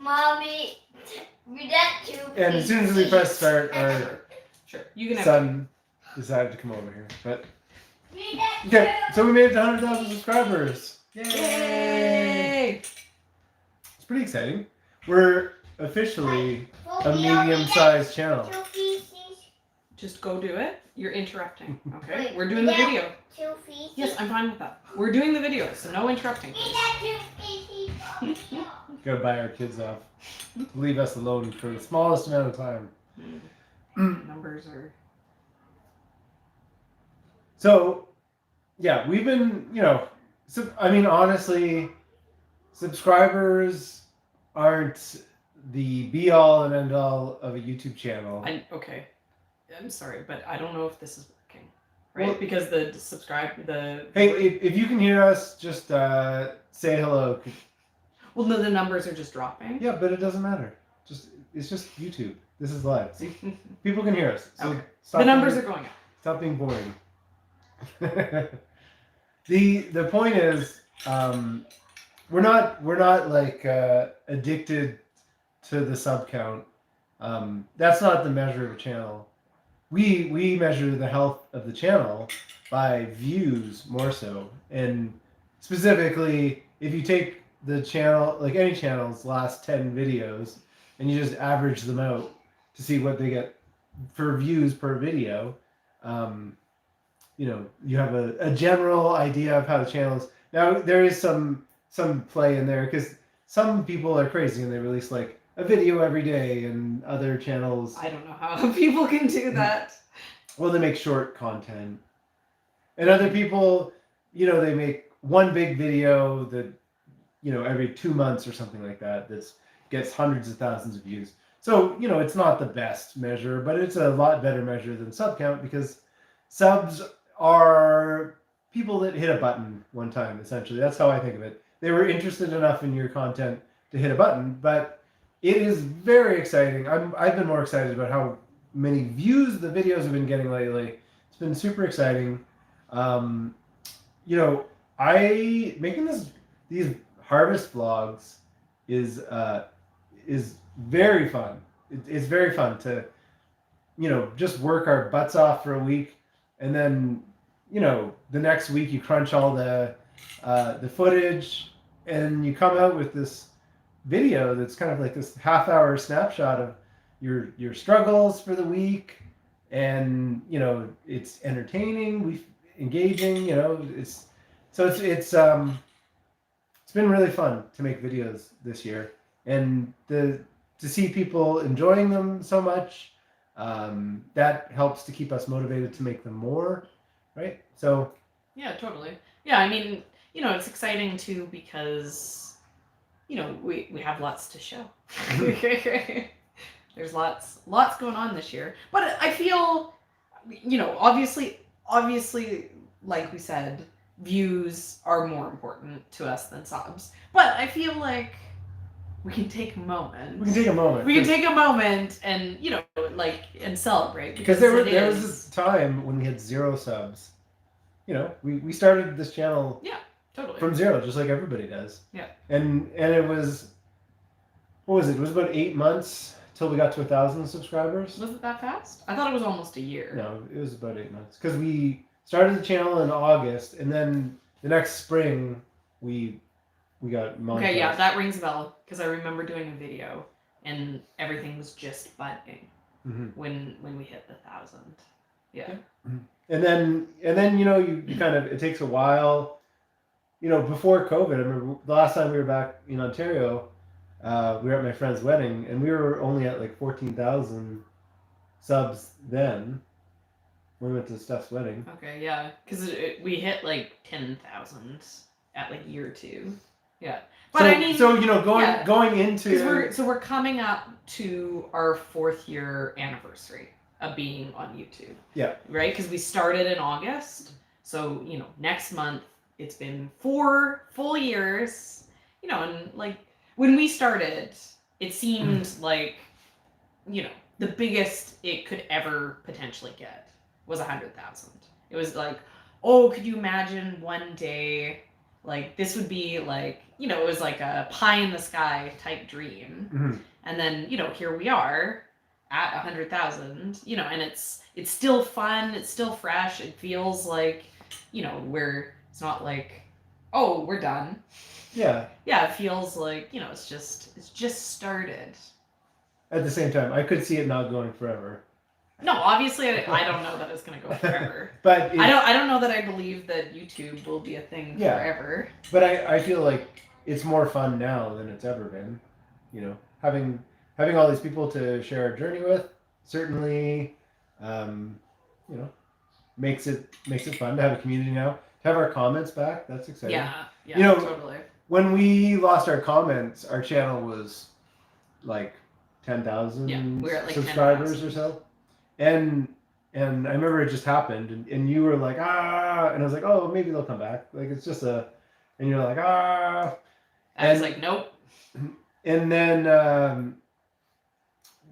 Mommy, read that too. And as soon as we press start, our Sure. You can have son decided to come over here. But Read that okay, too. so we made it to 100,000 subscribers. Yay! It's pretty exciting. We're officially a Sophia, medium-sized channel. read that 2 feces. Just go do it. You're interrupting. Okay? Wait, We're doing the yeah. video. 2 feces. Yes, I'm fine with that. We're doing the video, so no interrupting. Read that 2 feces. Sophia. Gotta buy our kids off. Leave us alone for the smallest amount of time. Numbers are. So, yeah, we've been, I mean, honestly, subscribers aren't the be-all and end-all of a YouTube channel. Okay. I'm sorry, but I don't know if this is working. Right? Well, because the Hey, if you can hear us, just say hello. Well, no, the numbers are just dropping. Yeah, but it doesn't matter. It's just YouTube. This is live. See, people can hear us. So Okay. stop The numbers being, are going up. Stop being boring. The point is, we're not like addicted to the sub count. That's not the measure of a channel. We measure the health of the channel by views more so, and specifically, if you take the channel, like any channel's last 10 videos, and you just average them out to see what they get for views per video, you have a general idea of how the channel is. Now, there is some play in there, because some people are crazy and they release like a video every day, and other channels... I don't know how people can do that. Well, they make short content. And other people, they make one big video that, every 2 months or something like that, gets hundreds of thousands of views. So, it's not the best measure, but it's a lot better measure than sub count, because subs are people that hit a button one time, essentially. That's how I think of it. They were interested enough in your content to hit a button, but it is very exciting. I've been more excited about how many views the videos have been getting lately. It's been super exciting. Making these harvest vlogs is very fun. It's very fun to, just work our butts off for a week, and then, the next week you crunch all the footage, and you come out with this video that's kind of like this half-hour snapshot of your struggles for the week, and it's entertaining, engaging. It's been really fun to make videos this year, and to see people enjoying them so much, that helps to keep us motivated to make them more, right? So yeah, totally. Yeah, I mean, it's exciting too, because we have lots to show. There's lots going on this year, but I feel, obviously, like we said, views are more important to us than subs. But I feel like we can take a moment. We can take a moment. And and celebrate, because there was this time when we had 0 subs. We started this channel. Yeah, totally. From 0, just like everybody does. Yeah. And it was, what was it? It was about 8 months till we got to 1,000 subscribers. Was it that fast? I thought it was almost a year. No, it was about 8 months, because we started the channel in August, and then the next spring we got monetized. Okay, yeah, that rings a bell, because I remember doing a video and everything was just budding when we hit the 1,000. Yeah. And then you kind of, it takes a while. Before COVID, I remember the last time we were back in Ontario, we were at my friend's wedding, and we were only at like 14,000 subs then. We went to Steph's wedding. Okay, yeah, because we hit like 10,000 at like year 2. Yeah, but going into, we're coming up to our 4th year anniversary of being on YouTube. Yeah. Right, because we started in August, so next month it's been 4 full years. And like when we started, it seemed like the biggest it could ever potentially get was 100,000. It was like, oh, could you imagine one day Like this would be like, you know, it was like a pie in the sky type dream. Mm-hmm. And then, you know, here we are at 100,000, you know, and it's still fun, it's still fresh. It feels like, you know, it's not like, oh, we're done. Yeah. Yeah, it feels like, you know, it's just started. At the same time, I could see it not going forever. No, obviously, I don't know that it's gonna go forever. But I don't know that I believe that YouTube will be a thing forever. But I feel like it's more fun now than it's ever been. You know, having all these people to share our journey with certainly, you know, makes it fun to have a community now. To have our comments back, that's exciting. Yeah, you know, totally. When we lost our comments, our channel was like 10,000 we were at like subscribers 10,000. or so. And I remember it just happened, and you were like, and I was like, oh, maybe they'll come back. Like it's just and you're like, I was like, nope. And then,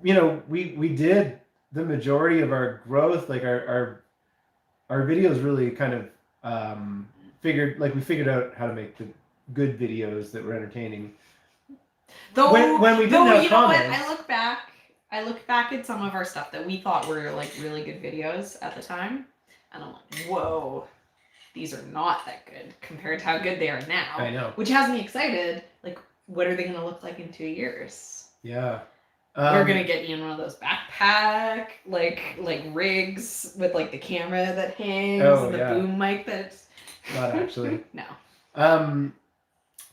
you know, we did the majority of our growth. Like our videos really kind of we figured out how to make the good videos that were entertaining. Though when we didn't have you comments, know what? I look back at some of our stuff that we thought were like really good videos at the time, and I'm like, whoa, these are not that good compared to how good they are now. I know. Which has me excited. Like, what are they going to look like in 2 years? Yeah. We're going to get you in one of those backpack, like rigs with like the camera that hangs and the boom mic that's... Not actually. No.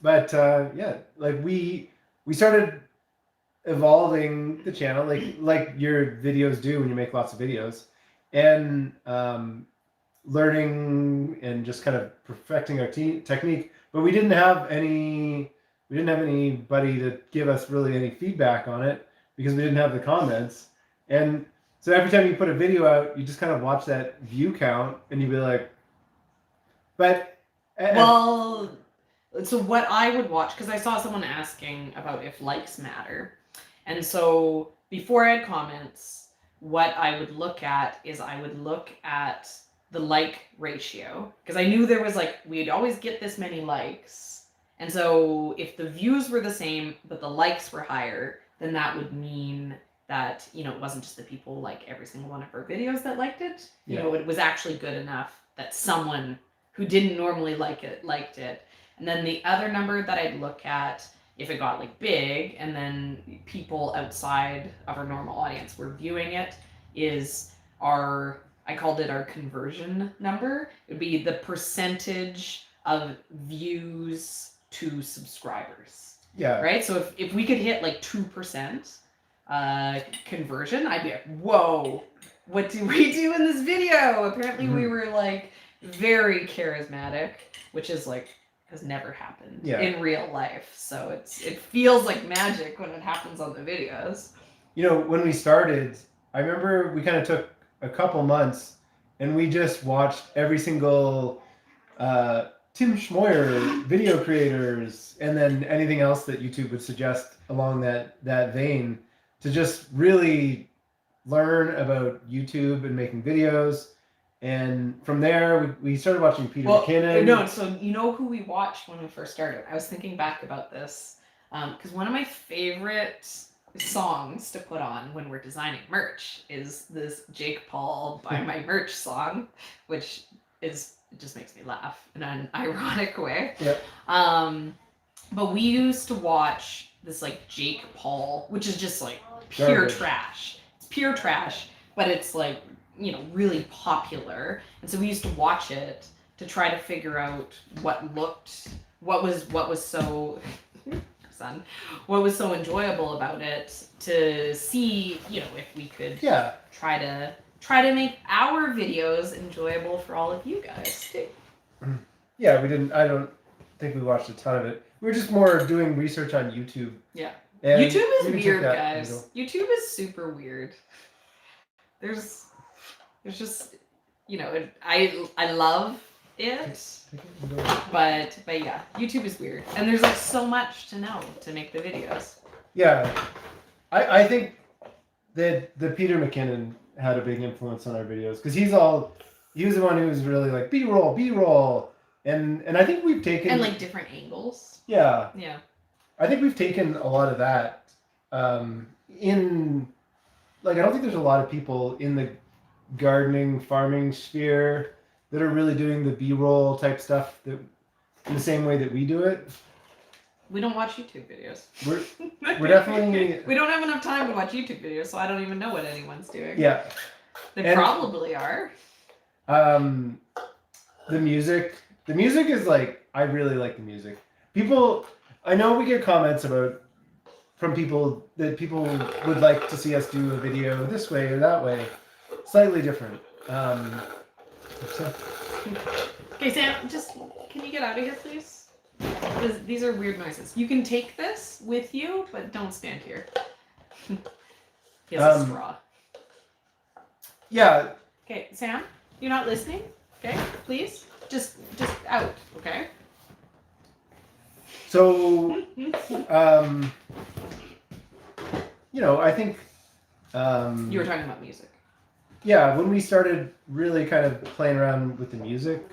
But yeah, like we started evolving the channel like your videos do when you make lots of videos, and learning and just kind of perfecting our technique. But we didn't have anybody to give us really any feedback on it because we didn't have the comments. And so every time you put a video out, you just kind of watch that view count and you'd be like, but well, so what I would watch, because I saw someone asking about if likes matter. And so before I had comments, what I would look at is I would look at the like ratio, because I knew there was like, we'd always get this many likes. And so if the views were the same, but the likes were higher, then that would mean that, you know, it wasn't just the people like every single one of our videos that liked it. You know, it was actually good enough that someone who didn't normally like it liked it. And then the other number that I'd look at, if it got like big and then people outside of our normal audience were viewing it, is I called it our conversion number. It would be the percentage of views to subscribers. Yeah. Right? So if we could hit like 2% conversion, I'd be like, whoa, what do we do in this video? Apparently we were like very charismatic, which is like, has never happened in real life. So it feels like magic when it happens on the videos. You know, when we started, I remember we kind of took a couple months and we just watched every single Tim Schmoyer video creators and then anything else that YouTube would suggest along that vein to just really learn about YouTube and making videos. And from there, we started watching Peter McKinnon. No, so you know who we watched when we first started? I was thinking back about this because one of my favorite songs to put on when we're designing merch is this Jake Paul Buy My Merch song, which it just makes me laugh in an ironic way. Yep. But we used to watch this like Jake Paul, which is just like pure trash. It's pure trash, but it's like, you know, really popular. And so we used to watch it to try to figure out what was so enjoyable about it, to see, you know, if we could try to make our videos enjoyable for all of you guys too. Yeah, I don't think we watched a ton of it. We were just more doing research on YouTube. Yeah. And YouTube is weird, guys. YouTube is super weird. There's just, you know, I love it, but yeah, YouTube is weird, and there's like so much to know to make the videos. Yeah, I think that the Peter McKinnon had a big influence on our videos because he was the one who was really like B-roll, And I think we've taken and like different angles. Yeah. Yeah. I think we've taken a lot of that in like I don't think there's a lot of people in the gardening farming sphere that are really doing the B-roll type stuff that in the same way that we do it. We don't watch YouTube videos. We're definitely we don't have enough time to watch YouTube videos, so I don't even know what anyone's doing. Yeah. They probably are. The music is like I really like the music. People I know we get comments from people that people would like to see us do a video this way or that way. Slightly different. Okay, Sam, can you get out of here, please? Because these are weird noises. You can take this with you, but don't stand here. He has a straw. Yeah. Okay, Sam, you're not listening? Okay, please? Just out, okay? So, I think... you were talking about music. Yeah, when we started really kind of playing around with the music,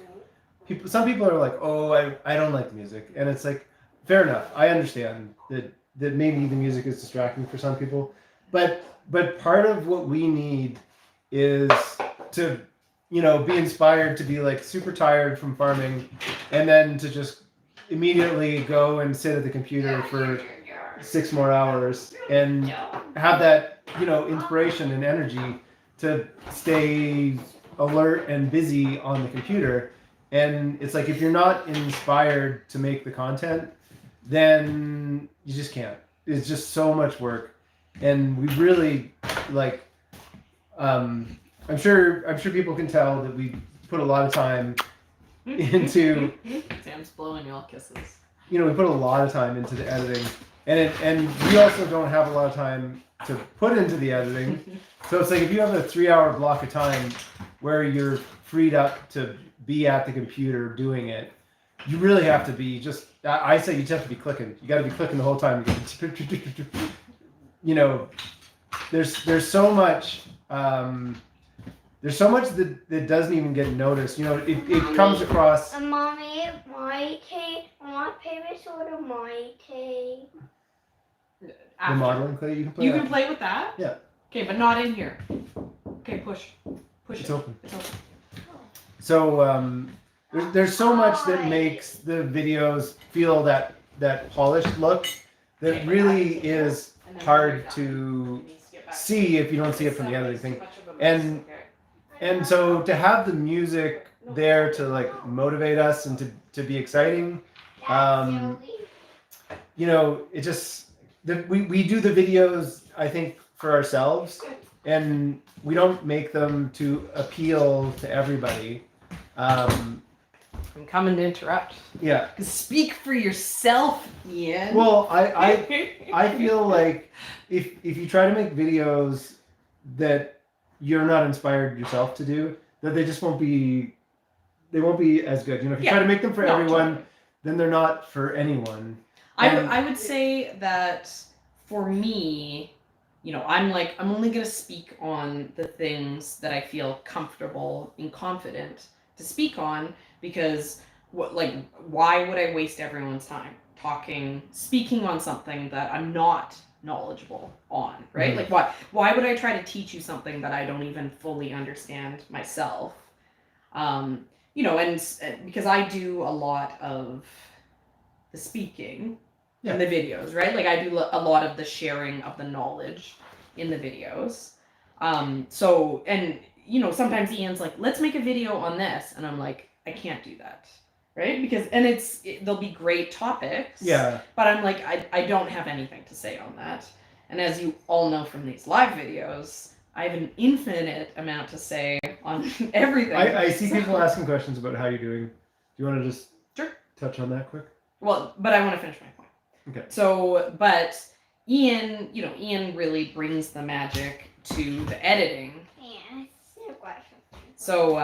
some people are like, oh, I don't like the music. And it's like, fair enough. I understand that maybe the music is distracting for some people. But part of what we need is to, be inspired to be like super tired from farming and then to just immediately go and sit at the computer for 6 more hours and have that, inspiration and energy to stay alert and busy on the computer. And it's like if you're not inspired to make the content, then you just can't. It's just so much work. And we really like I'm sure people can tell that we put a lot of time into Sam's blowing y'all kisses. We put a lot of time into the editing. And we also don't have a lot of time to put into the editing. So it's like if you have a 3-hour block of time where you're freed up to be at the computer doing it, you really have to be I say you just have to be clicking. You got to be clicking the whole time. There's so much that doesn't even get noticed. It comes across. Mommy, my tea. I want favorite sort of my tea. The modeling clay you can play. You can play with that? Yeah. Okay, but not in here. Okay, push. It's it. Open. It's open. So there's so much that makes the videos feel that polished look that really is hard to see if you don't see it from the editing thing. And so to have the music there to like motivate us and to be exciting, it just we do the videos I think for ourselves, and we don't make them to appeal to everybody. I'm coming to interrupt. Yeah. Speak for yourself, Ian. Well, I feel like if you try to make videos that you're not inspired yourself to do, that they just won't be as good. If you try to make them for everyone, then they're not for anyone. I would say that for me, I'm only going to speak on the things that I feel comfortable and confident to speak on, because why would I waste everyone's time speaking on something that I'm not knowledgeable on, right? Mm-hmm. Why would I try to teach you something that I don't even fully understand myself? And because I do a lot of the speaking in the videos, right? I do a lot of the sharing of the knowledge in the videos. Sometimes Ian's like, let's make a video on this. And I'm like, I can't do that. Right? Because, they'll be great topics. Yeah. But I'm like, I don't have anything to say on that. And as you all know from these live videos, I have an infinite amount to say on everything. I see people asking questions about how you're doing. Do you want to just touch on that quick? Well, but I want to finish my point. Okay. So, but Ian really brings the magic to the editing. Yeah, it's a question. So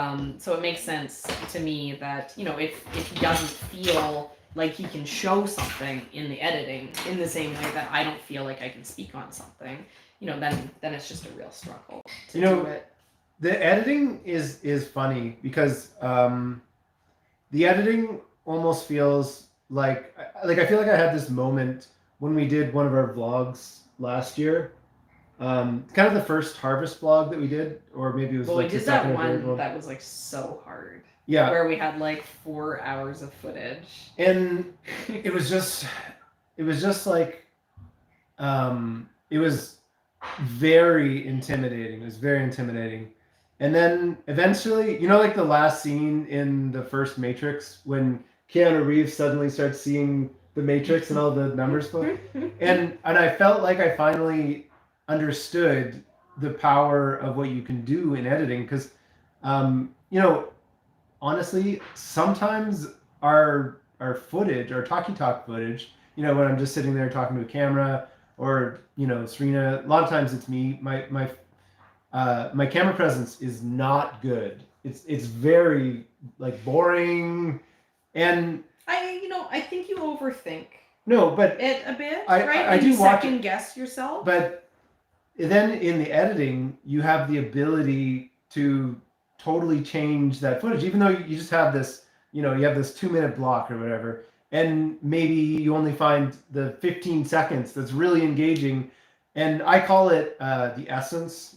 it makes sense to me that, if he doesn't feel like he can show something in the editing in the same way that I don't feel like I can speak on something, then it's just a real struggle to do it. The editing is funny because the editing almost feels like I feel like I had this moment when we did one of our vlogs last year. Kind of the first harvest vlog that we did, or maybe it was like we did that one that was like so hard. Yeah. Where we had like 4 hours of footage. And it was just like, it was very intimidating. It was very intimidating. And then eventually, like the last scene in the first Matrix when Keanu Reeves suddenly starts seeing the Matrix and all the numbers flow. And I felt like I finally understood the power of what you can do in editing because, honestly, sometimes our footage, our talkie-talk footage, when I'm just sitting there talking to a camera, or Serena, a lot of times it's me. My camera presence is not good. It's very like boring, and I think you overthink. No, but it a bit, right? I do second guess yourself. But then in the editing, you have the ability to totally change that footage, even though you just have this, you have this 2-minute block or whatever, and maybe you only find the 15 seconds that's really engaging, and I call it the essence.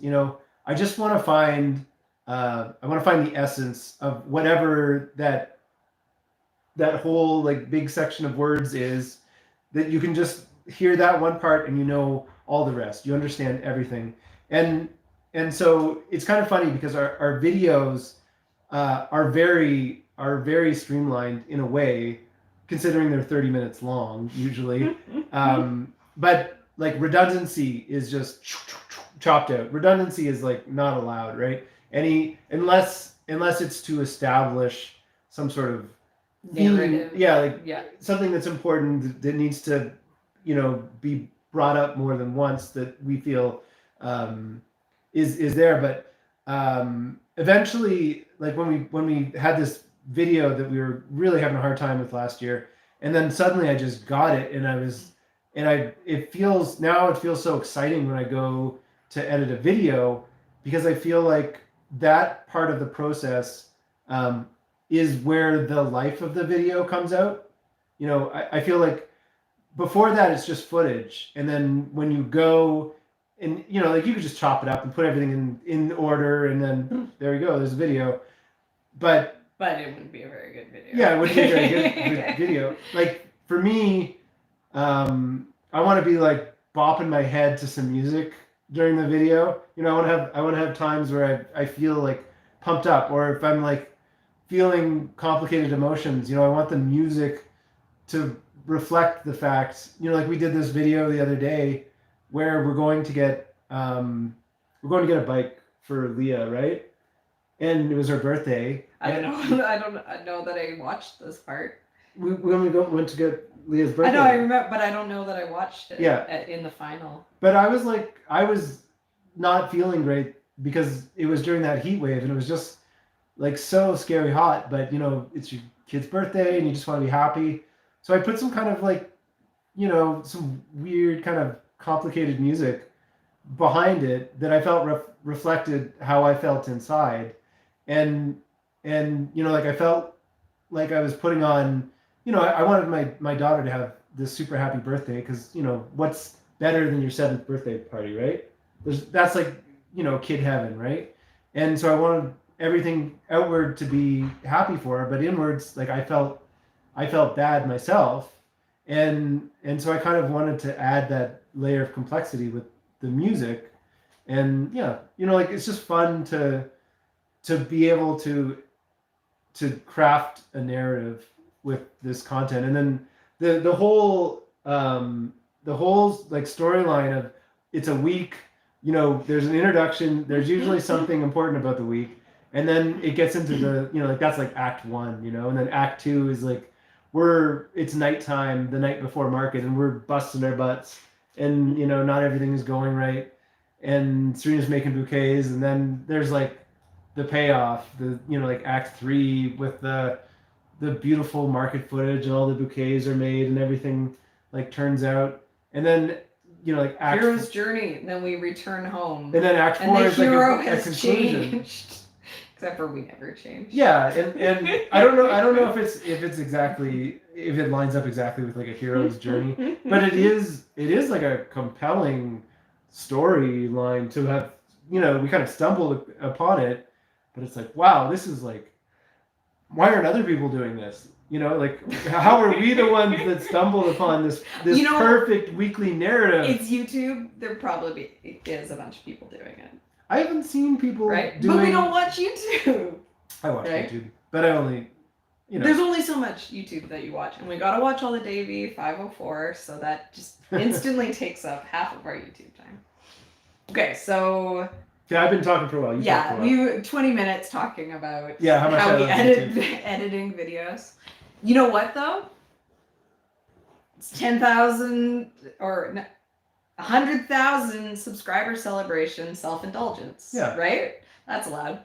I just want to find, the essence of whatever that whole like big section of words is, that you can just hear that one part and all the rest. You understand everything, and so it's kind of funny because our videos are very streamlined in a way, considering they're 30 minutes long usually. But like redundancy is just chopped out. Redundancy is like not allowed, right? Unless it's to establish some sort of narrative. Something that's important that needs to, be brought up more than once, that we feel is there. But eventually, like when we had this video that we were really having a hard time with last year, and then suddenly I just got it, it feels so exciting when I go to edit a video, because I feel like that part of the process is where the life of the video comes out. I feel like before that it's just footage, and then when you go and like you could just chop it up and put everything in order, and then there you go, there's a video. But it wouldn't be a very good video. Yeah, it wouldn't be a very good video. Like for me, I want to be like bopping my head to some music during the video. I want to have times where I feel like pumped up, or if I'm like feeling complicated emotions, I want the music to reflect the fact, like we did this video the other day where we're going to get a bike for Leah, right? And it was her birthday. I don't know that I watched this part. We went to get Leah's birthday. I know, I remember, but I don't know that I watched it. In the final. But I was not feeling great because it was during that heat wave, and it was just like so scary hot. But it's your kid's birthday, and you just want to be happy. So I put some kind of like, some weird kind of complicated music behind it that I felt reflected how I felt inside, and like I felt like I was putting on, I wanted my daughter to have this super happy birthday, because what's better than your 7th birthday party, right? That's like kid heaven, right? And so I wanted everything outward to be happy for her, but inwards, like I felt bad myself, and so I kind of wanted to add that layer of complexity with the music, and like it's just fun to be able to craft a narrative with this content, and then the whole like storyline of it's a week. There's an introduction. There's usually something important about the week, and then it gets into the like that's like act 1, and then act 2 is like it's nighttime the night before market, and we're busting our butts, and not everything is going right, and Serena's making bouquets, and then there's like the payoff, like act 3 with the beautiful market footage, and all the bouquets are made and everything like turns out, and then like hero's journey, and then we return home, and then act 4 and the is hero like has conclusion. changed. Except for we never change. Yeah, and I don't know if it's exactly, if it lines up exactly with like a hero's journey, but it is like a compelling storyline to have, we kind of stumbled upon it, but it's like, wow, this is like, why aren't other people doing this? Like, how are we the ones that stumbled upon this perfect weekly narrative? It's YouTube. There probably is a bunch of people doing it. I haven't seen people doing... But But we don't watch YouTube. I watch YouTube, but I only, There's only so much YouTube that you watch, and we gotta watch all the Davey 504, so that just instantly takes up half of our YouTube time. Okay, so... Yeah, I've been talking for a while. We 20 minutes talking about how we edit editing videos. You know what though? It's 10,000 or 100,000 subscriber celebration self-indulgence. Yeah. Right? That's allowed.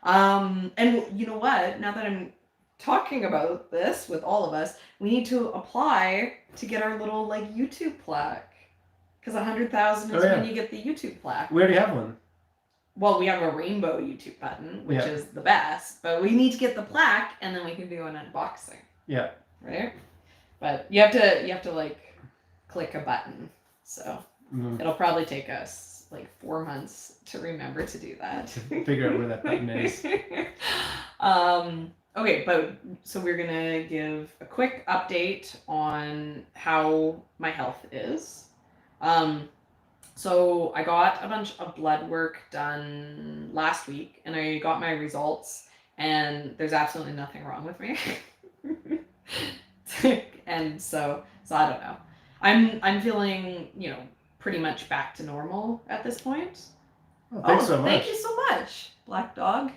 And you know what? Now that I'm talking about this with all of us, we need to apply to get our little like YouTube plaque. Because 100,000 is when you get the YouTube plaque. We already have one. Well, we have a rainbow YouTube button, which is the best, but we need to get the plaque, and then we can do an unboxing. Yeah. Right? But you have to like click a button. So it'll probably take us like 4 months to remember to do that. To figure out where that button is. Okay, but so we're gonna give a quick update on how my health is. So I got a bunch of blood work done last week, and I got my results, and there's absolutely nothing wrong with me. And so I don't know. I'm feeling, pretty much back to normal at this point. Oh, thanks so much. Thank you so much, Black Dog.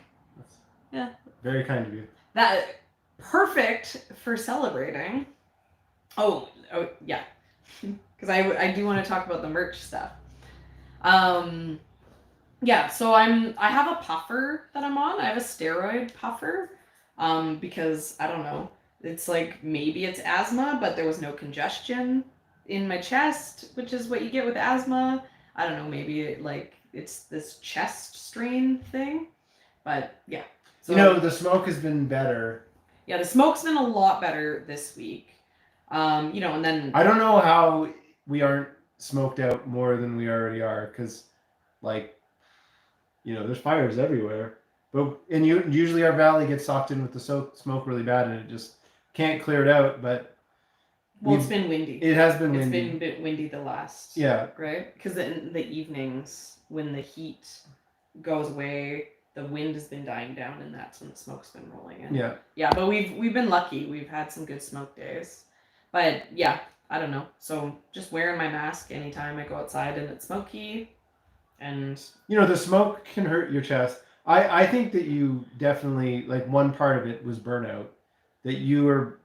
That's very kind of you. That perfect for celebrating. Oh yeah. Because I do want to talk about the merch stuff. Yeah, so I have a puffer that I'm on. I have a steroid puffer. Because I don't know. It's like maybe it's asthma, but there was no congestion in my chest, which is what you get with asthma. I don't know, maybe it's this chest strain thing. But yeah. So, the smoke has been better. Yeah, the smoke's been a lot better this week. And then I don't know how we aren't smoked out more than we already are, because there's fires everywhere, but usually our valley gets socked in with the smoke really bad, and it just can't clear it out. But it's been windy. It has been windy. It's been a bit windy the last right, because in the evenings when the heat goes away, the wind has been dying down, and that's when the smoke's been rolling in. But we've been lucky. We've had some good smoke days, but I don't know. So just wearing my mask anytime I go outside and it's smoky, and the smoke can hurt your chest. I think that you definitely, one part of it was burnout. That you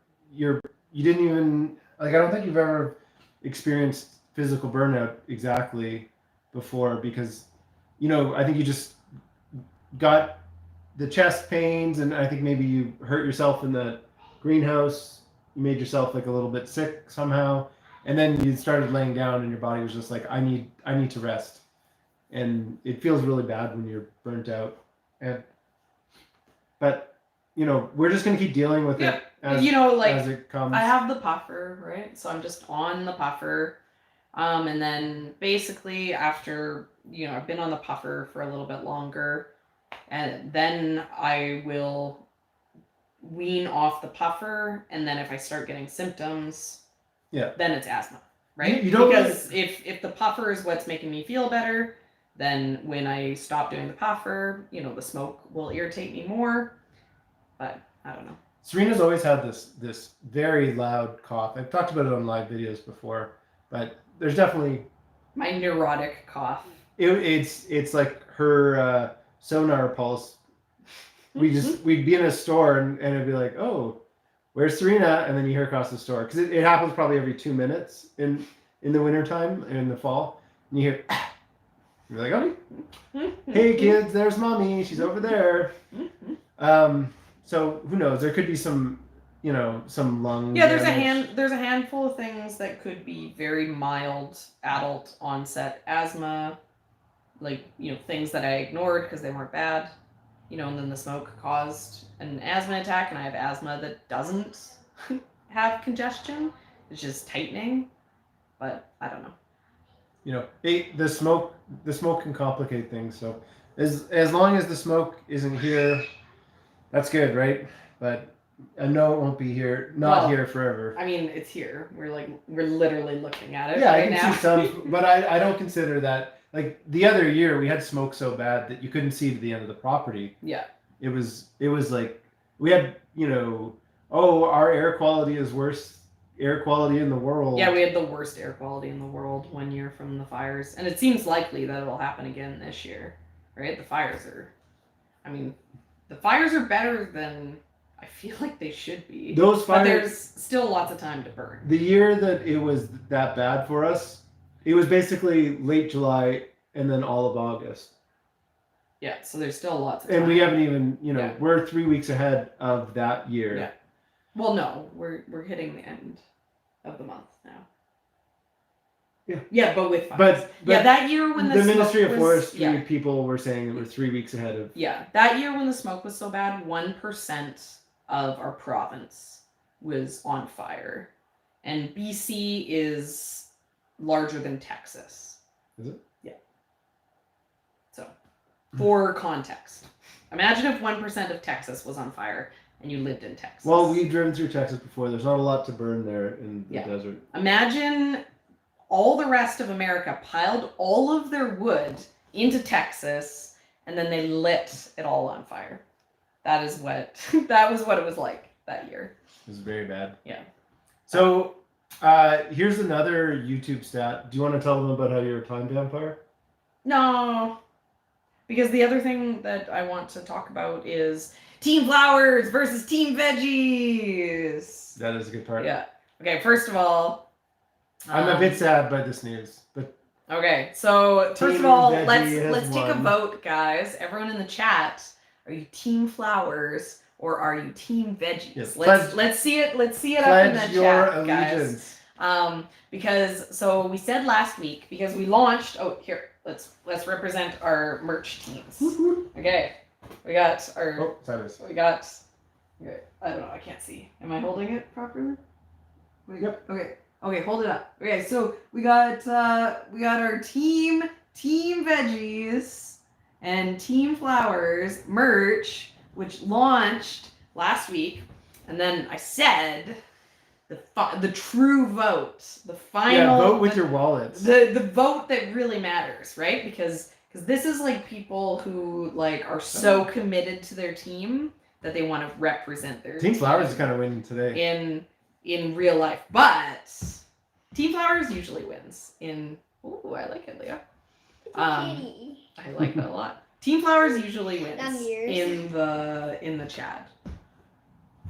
didn't even I don't think you've ever experienced physical burnout exactly before, because I think you just got the chest pains, and I think maybe you hurt yourself in the greenhouse. You made yourself a little bit sick somehow, and then you started laying down, and your body was just like, I need to rest, and it feels really bad when you're burnt out. But we're just gonna keep dealing with it as it comes. I have the puffer, right? So I'm just on the puffer, and then basically after I've been on the puffer for a little bit longer, and then I will wean off the puffer, and then if I start getting symptoms, then it's asthma, right? You don't because if the puffer is what's making me feel better, then when I stop doing the puffer, the smoke will irritate me more. But I don't know. Serena's always had this very loud cough. I've talked about it on live videos before, but there's definitely my neurotic cough. It's like her sonar pulse. We'd be in a store, and it'd be like, oh, where's Serena? And then you hear across the store, because it happens probably every 2 minutes in the wintertime and in the fall. And you hear, you're like, oh, hey kids, there's mommy. She's over there. So who knows? There could be some lung. Yeah, there's a handful of things that could be very mild adult onset asthma, things that I ignored because they weren't bad. and then the smoke caused an asthma attack, and I have asthma that doesn't have congestion. It's just tightening, but I don't know. The smoke can complicate things. So as long as the smoke isn't here, that's good, right? But I know it won't be here, here forever. I mean, it's here. We're literally looking at it. Yeah, right I can see some, but I don't consider that. Like the other year, we had smoke so bad that you couldn't see to the end of the property. Yeah. It was like we had, our air quality is worst air quality in the world. Yeah, we had the worst air quality in the world 1 year from the fires, and it seems likely that it'll happen again this year, right? The fires are better than I feel like they should be. Those fires, but there's still lots of time to burn. The year that it was that bad for us, it was basically late July and then all of August. Yeah, so there's still lots of time. And we haven't even, we're 3 weeks ahead of that year. Yeah. Well, no, we're hitting the end of the month now. Yeah. Yeah, but with fires. But that year when the Ministry of Forestry people were saying that we're 3 weeks ahead of. Yeah, that year when the smoke was so bad, 1% of our province was on fire, and BC is larger than Texas. Is it? Yeah. So, for context, imagine if 1% of Texas was on fire and you lived in Texas. Well, we've driven through Texas before. There's not a lot to burn there in the desert. Imagine all the rest of America piled all of their wood into Texas, and then they lit it all on fire. That was what it was like that year. It was very bad. Yeah. So, here's another YouTube stat. Do you want to tell them about how your time vampire? No. Because the other thing that I want to talk about is Team Flowers versus Team Veggies. That is a good part. Yeah. Okay, first of all, I'm a bit sad by this news, but okay. So first Team of all, Veggie let's take a won. vote, guys. Everyone in the chat, are you Team Flowers or are you Team Veggies? Yes. Let's see it. Let's see it up in the Pledge your chat, allegiance. guys. Because we said last week because we launched. Oh, here. Let's represent our merch teams. Okay, we got our. Oh, sideways. We got. Okay, I don't know. I can't see. Am I holding it properly? Wait, Yep. Okay, hold it up. Okay, so we got our team Veggies and Team Flowers merch, which launched last week, and then I said the true vote, the final vote with your wallets. The vote that really matters, right? Because this is like people who are so committed to their team that they want to represent their Team Flowers is kind of winning today in real life, but Team Flowers usually wins in. Ooh, I like it, Leah. I like that a lot. Team Flowers usually wins in the chat.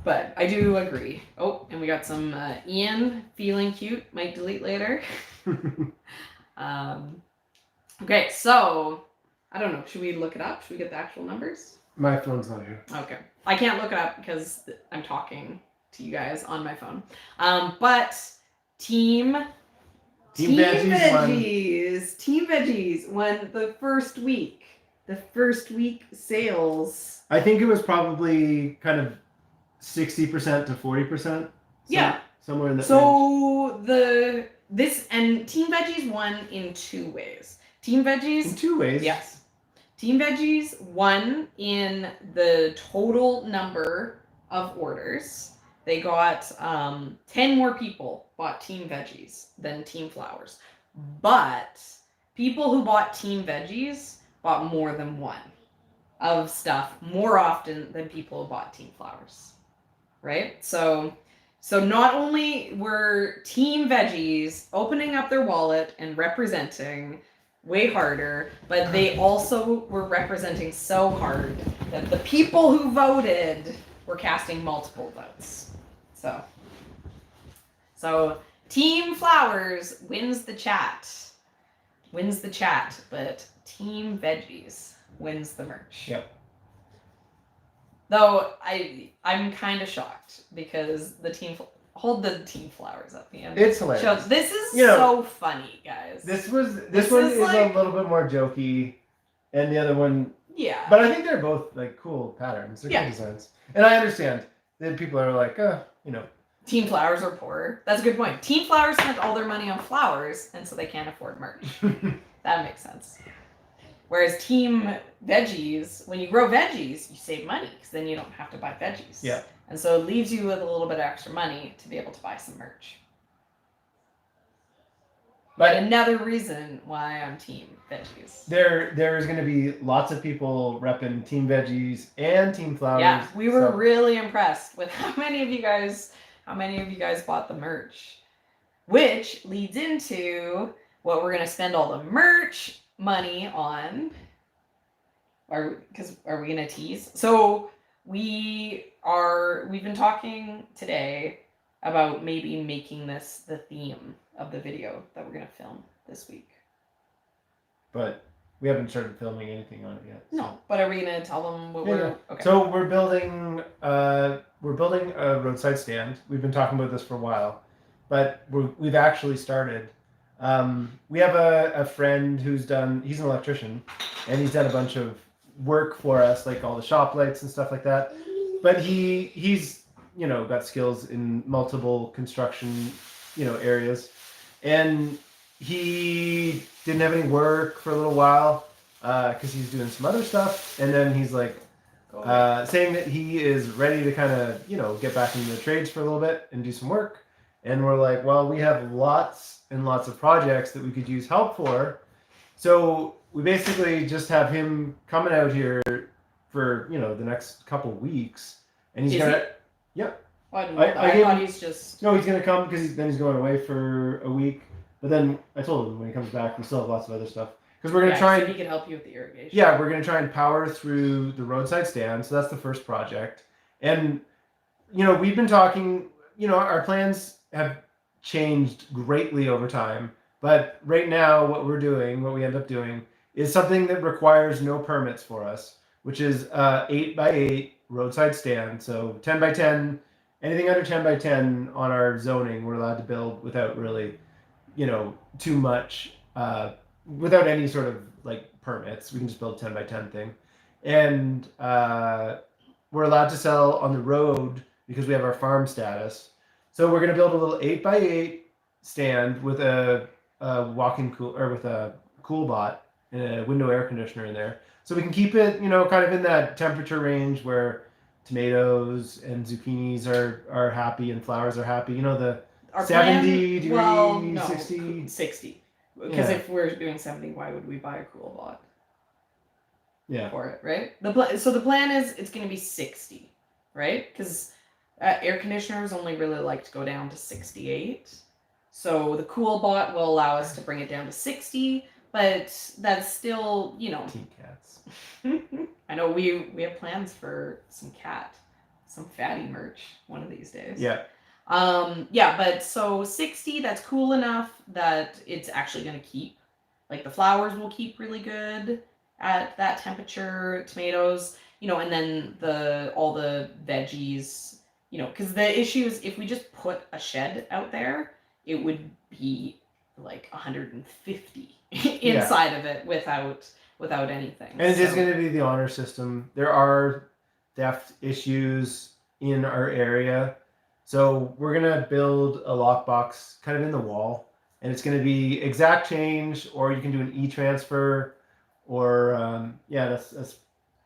But I do agree. Oh, and we got some Ian feeling cute. Might delete later. Okay, so I don't know. Should we look it up? Should we get the actual numbers? My phone's not here. Okay, I can't look it up because I'm talking to you guys on my phone. But Team Veggies won the first week. The first week sales. I think it was probably kind of 60% to 40%. Yeah. Somewhere in that range. Team Veggies won in 2 ways. Team Veggies. In 2 ways? Yes. Team Veggies won in the total number of orders. They got 10 more people bought Team Veggies than Team Flowers. But people who bought Team Veggies bought more than one of stuff more often than people who bought Team Flowers. Right? So not only were Team Veggies opening up their wallet and representing way harder, but they also were representing so hard that the people who voted were casting multiple votes. So Team Flowers wins the chat, but Team Veggies wins the merch. Yep. Though I'm kind of shocked because hold the Team Flowers up the end. It's hilarious. This is so funny, guys. This one is a little bit more jokey, and the other one, Yeah. But I think they're both like cool patterns. They're good designs. And I understand that people are like, you know. Team Flowers are poor. That's a good point. Team Flowers spent all their money on flowers, and so they can't afford merch. That makes sense. Whereas Team Veggies, when you grow veggies, you save money because then you don't have to buy veggies. Yeah. And so it leaves you with a little bit of extra money to be able to buy some merch. But another reason why I'm Team Veggies. There's going to be lots of people repping Team Veggies and Team Flowers. Yeah, we were really impressed with how many of you guys bought the merch. Which leads into what we're going to spend all the merch money on. Are we going to tease? So we've been talking today about maybe making this the theme of the video that we're going to film this week. But we haven't started filming anything on it yet. So. No, but are we going to tell them what we're... Okay. So we're building a roadside stand. We've been talking about this for a while, but we've actually started. We have a friend he's an electrician, and he's done a bunch of work for us, like all the shop lights and stuff like that. But he's got skills in multiple construction areas, and he didn't have any work for a little while because he's doing some other stuff, and then he's like saying that he is ready to kind of get back into the trades for a little bit and do some work. And we're like, well, we have lots and lots of projects that we could use help for, so we basically just have him coming out here for the next couple weeks, and he's Yep. I thought he's just... No, he's going to come because then he's going away for a week. But then I told him when he comes back, we still have lots of other stuff. Because we're going to try and... he can help you with the irrigation. Yeah, we're going to try and power through the roadside stand. So that's the first project. And, we've been talking, our plans have changed greatly over time. But right now, what we end up doing, is something that requires no permits for us, which is 8x8 roadside stand. So 10x10. Anything under 10 by 10 on our zoning, we're allowed to build without really, too much, without any sort of like permits. We can just build a 10 by 10 thing. And we're allowed to sell on the road because we have our farm status. So we're going to build a little 8x8 stand with a walk-in with a cool bot and a window air conditioner in there. So we can keep it, kind of in that temperature range where tomatoes and zucchinis are happy and flowers are happy. The our 70 plan, degree, 60. 60. Because if we're doing 70, why would we buy a cool bot? Yeah. For it, right? So the plan is it's going to be 60, right? Because air conditioners only really like to go down to 68. So the cool bot will allow us to bring it down to 60, but that's still, Team cats. I know we have plans for some fatty merch one of these days. Yeah. But so 60, that's cool enough that it's actually going to keep, like the flowers will keep really good at that temperature, tomatoes, and then all the veggies, because the issue is if we just put a shed out there, it would be like 150 inside of it without anything. And it is going to be the honor system. There are theft issues in our area. So we're going to build a lockbox kind of in the wall. And it's going to be exact change, or you can do an e-transfer, or those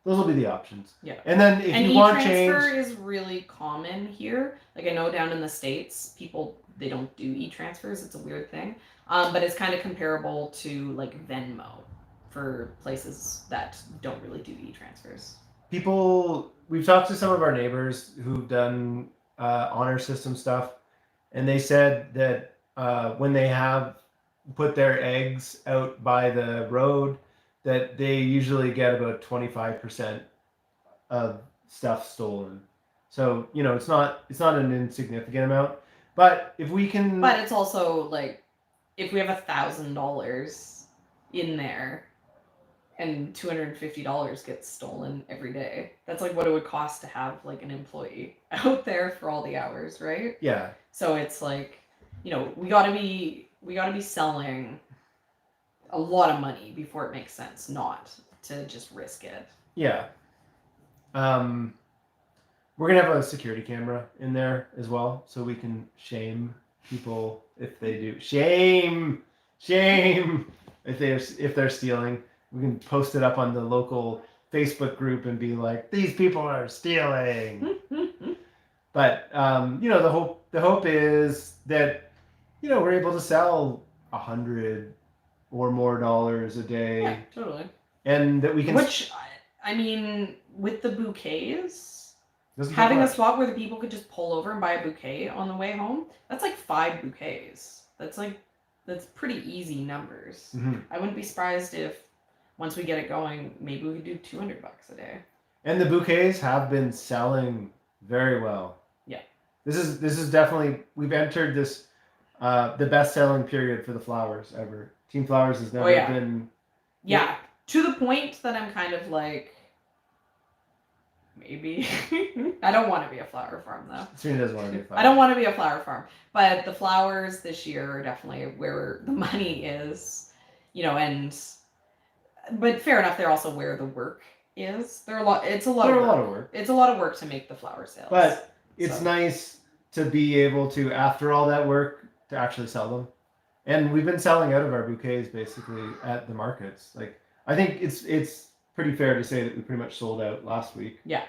will be the options. Yeah. And then if you want change... e-transfer is really common here. Like I know down in the States, people, they don't do e-transfers. It's a weird thing. But it's kind of comparable to like Venmo for places that don't really do e-transfers. We've talked to some of our neighbors who've done honor system stuff, and they said that when they have put their eggs out by the road, that they usually get about 25% of stuff stolen. So, it's not an insignificant amount, but if we can... But it's also like, if we have $1,000 in there and $250 gets stolen every day, that's like what it would cost to have like an employee out there for all the hours, right? Yeah. So it's like, we gotta be selling a lot of money before it makes sense not to just risk it. Yeah. We're gonna have a security camera in there as well, so we can shame people if they do. Shame if they're stealing. We can post it up on the local Facebook group and be like, these people are stealing. But the hope is that we're able to sell $100 or more a day. Yeah, totally. And that we can. Which, I mean, with the bouquets, having a spot where the people could just pull over and buy a bouquet on the way home, that's like 5 bouquets. That's pretty easy numbers. Mm-hmm. I wouldn't be surprised if once we get it going, maybe we could do $200 a day. And the bouquets have been selling very well. Yeah. This is definitely, we've entered this the best selling period for the flowers ever. Team Flowers has never been. Yeah. To the point that I'm kind of like, maybe. I don't want to be a flower farm, though. Serena doesn't want to be a flower. I don't want to be a flower farm. But the flowers this year are definitely where the money is, but fair enough, they're also where the work is. It's a lot of work. It's a lot of work to make the flower sales. But it's nice to be able to, after all that work, to actually sell them. And we've been selling out of our bouquets basically at the markets. Like, I think it's pretty fair to say that we pretty much sold out last week. Yeah.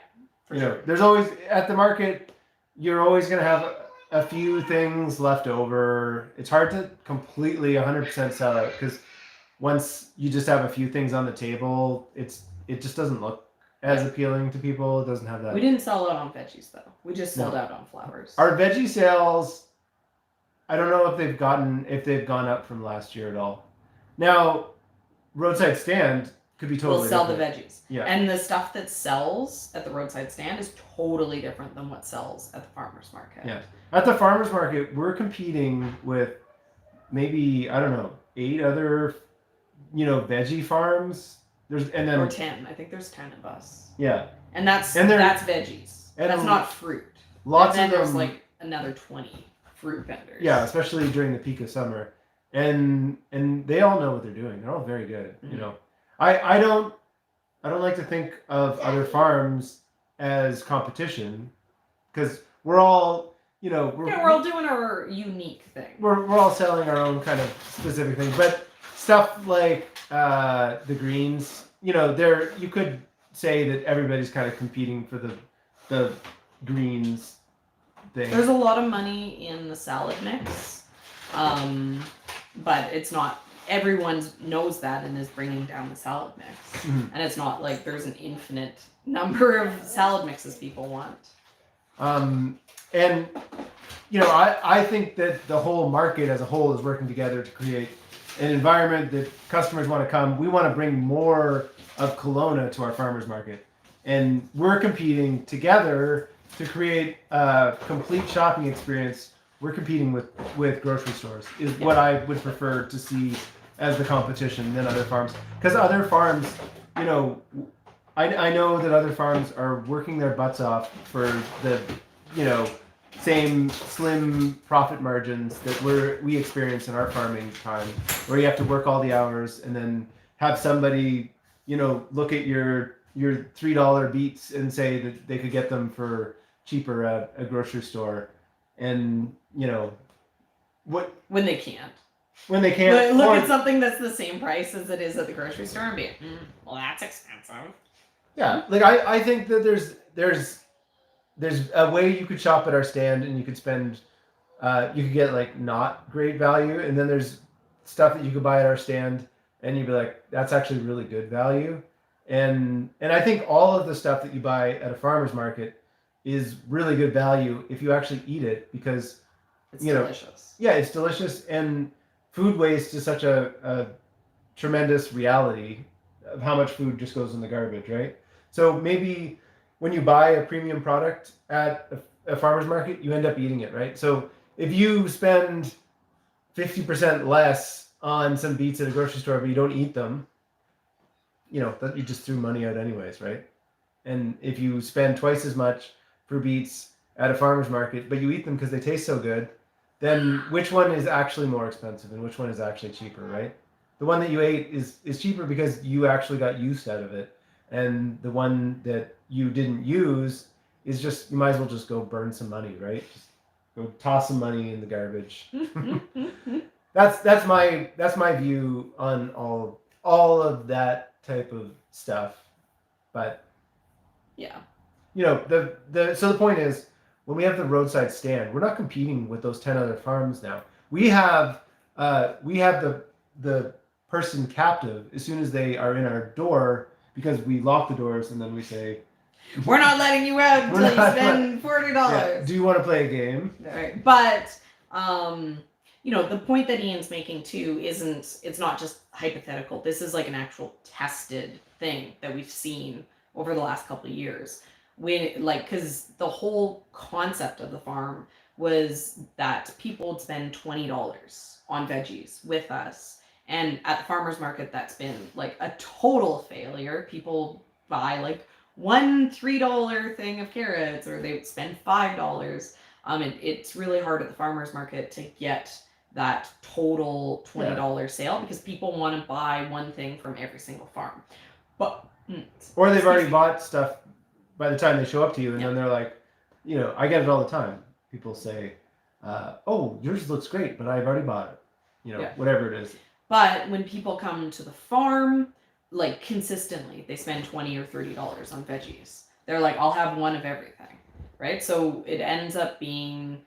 Sure. There's always, at the market, you're always going to have a few things left over. It's hard to completely 100% sell out because once you just have a few things on the table, it just doesn't look as appealing to people. It doesn't have that. We didn't sell out on veggies though. We just sold out on flowers. Our veggie sales, I don't know if they've gone up from last year at all. Now, Roadside Stand could be totally We'll sell different. the veggies. Yeah. And the stuff that sells at the Roadside Stand is totally different than what sells at the farmer's market. Yeah. At the farmer's market, we're competing with maybe, I don't know, 8 other, veggie farms. Or 10. I think there's 10 of us. Yeah. And that's veggies. And that's not fruit. Lots and then of them, there's like another 20 fruit vendors. Yeah, especially during the peak of summer. And they all know what they're doing. They're all very good. Mm-hmm. I don't like to think of other farms as competition because we're all we're all doing our unique thing. We're all selling our own kind of specific thing, but stuff like the greens, you could say that everybody's kind of competing for the greens thing. There's a lot of money in the salad mix, but it's not. Everyone knows that and is bringing down the salad mix. Mm-hmm. And it's not like there's an infinite number of salad mixes people want. And I think that the whole market as a whole is working together to create an environment that customers want to come. We want to bring more of Kelowna to our farmers market. And we're competing together to create a complete shopping experience. We're competing with grocery stores is what I would prefer to see as the competition than other farms. Because other farms, I know that other farms are working their butts off for the, same slim profit margins that we experience in our farming time, where you have to work all the hours and then have somebody, look at your $3 beets and say that they could get them for cheaper at a grocery store. And when they can't look at something that's the same price as it is at the grocery store and be well, that's expensive. Yeah, like I think that there's a way you could shop at our stand and you could spend you could get like not great value, and then there's stuff that you could buy at our stand and you'd be like, that's actually really good value. And I think all of the stuff that you buy at a farmer's market is really good value if you actually eat it, because it's delicious. Yeah, it's delicious, and food waste is such a tremendous reality of how much food just goes in the garbage, right? So maybe when you buy a premium product at a farmer's market, you end up eating it, right? So if you spend 50% less on some beets at a grocery store, but you don't eat them, that you just threw money out anyways, right? And if you spend twice as much for beets at a farmer's market, but you eat them because they taste so good, then which one is actually more expensive and which one is actually cheaper, right? The one that you ate is cheaper because you actually got use out of it. and the one that you didn't use is just, you might as well just go burn some money, right? Just go toss some money in the garbage. That's my view on all of that type of stuff. But yeah, so the point is, when we have the roadside stand, we're not competing with those 10 other farms now. We have the person captive as soon as they are in our door, because we lock the doors and then we say, we're not letting you out until you spend $40. Yeah. Do you want to play a game? Right. But the point that Ian's making too it's not just hypothetical. This is like an actual tested thing that we've seen over the last couple of years. Because the whole concept of the farm was that people would spend $20 on veggies with us. And at the farmer's market, that's been like a total failure. People buy like one $3 thing of carrots, or they spend $5. It's really hard at the farmer's market to get that total $20 sale, because people want to buy one thing from every single farm. But or they've already bought stuff by the time they show up to you, and then they're like, I get it all the time. People say, oh, yours looks great, but I've already bought it. Whatever it is. But when people come to the farm, like consistently, they spend $20 or $30 on veggies. They're like, I'll have one of everything, right? So it ends up being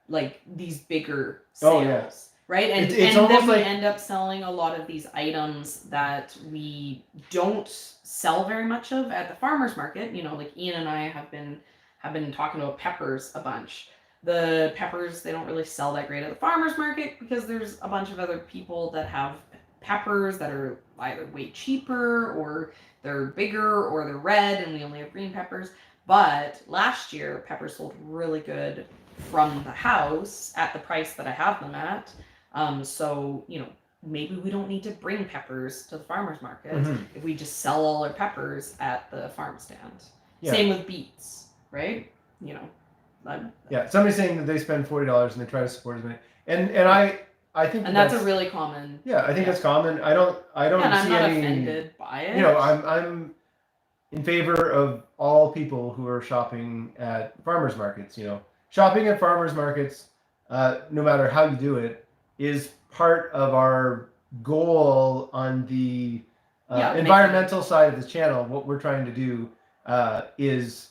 like these bigger sales, right? And then we end up selling a lot of these items that we don't sell very much of at the farmer's market. Like Ian and I have been talking about peppers a bunch. The peppers, they don't really sell that great at the farmer's market, because there's a bunch of other people that have peppers that are either way cheaper, or they're bigger, or they're red, and we only have green peppers. But last year, peppers sold really good from the house at the price that I have them at. So maybe we don't need to bring peppers to the farmer's market if we just sell all our peppers at the farm stand. Yeah. Same with beets, right? Somebody's saying that they spend $40 and they try to support as many, and I think that's a really common. Yeah, I think that's common. I don't I'm see not any offended by it. I'm in favor of all people who are shopping at farmers markets. Shopping at farmers markets, no matter how you do it, is part of our goal on the environmental side of the channel. What we're trying to do is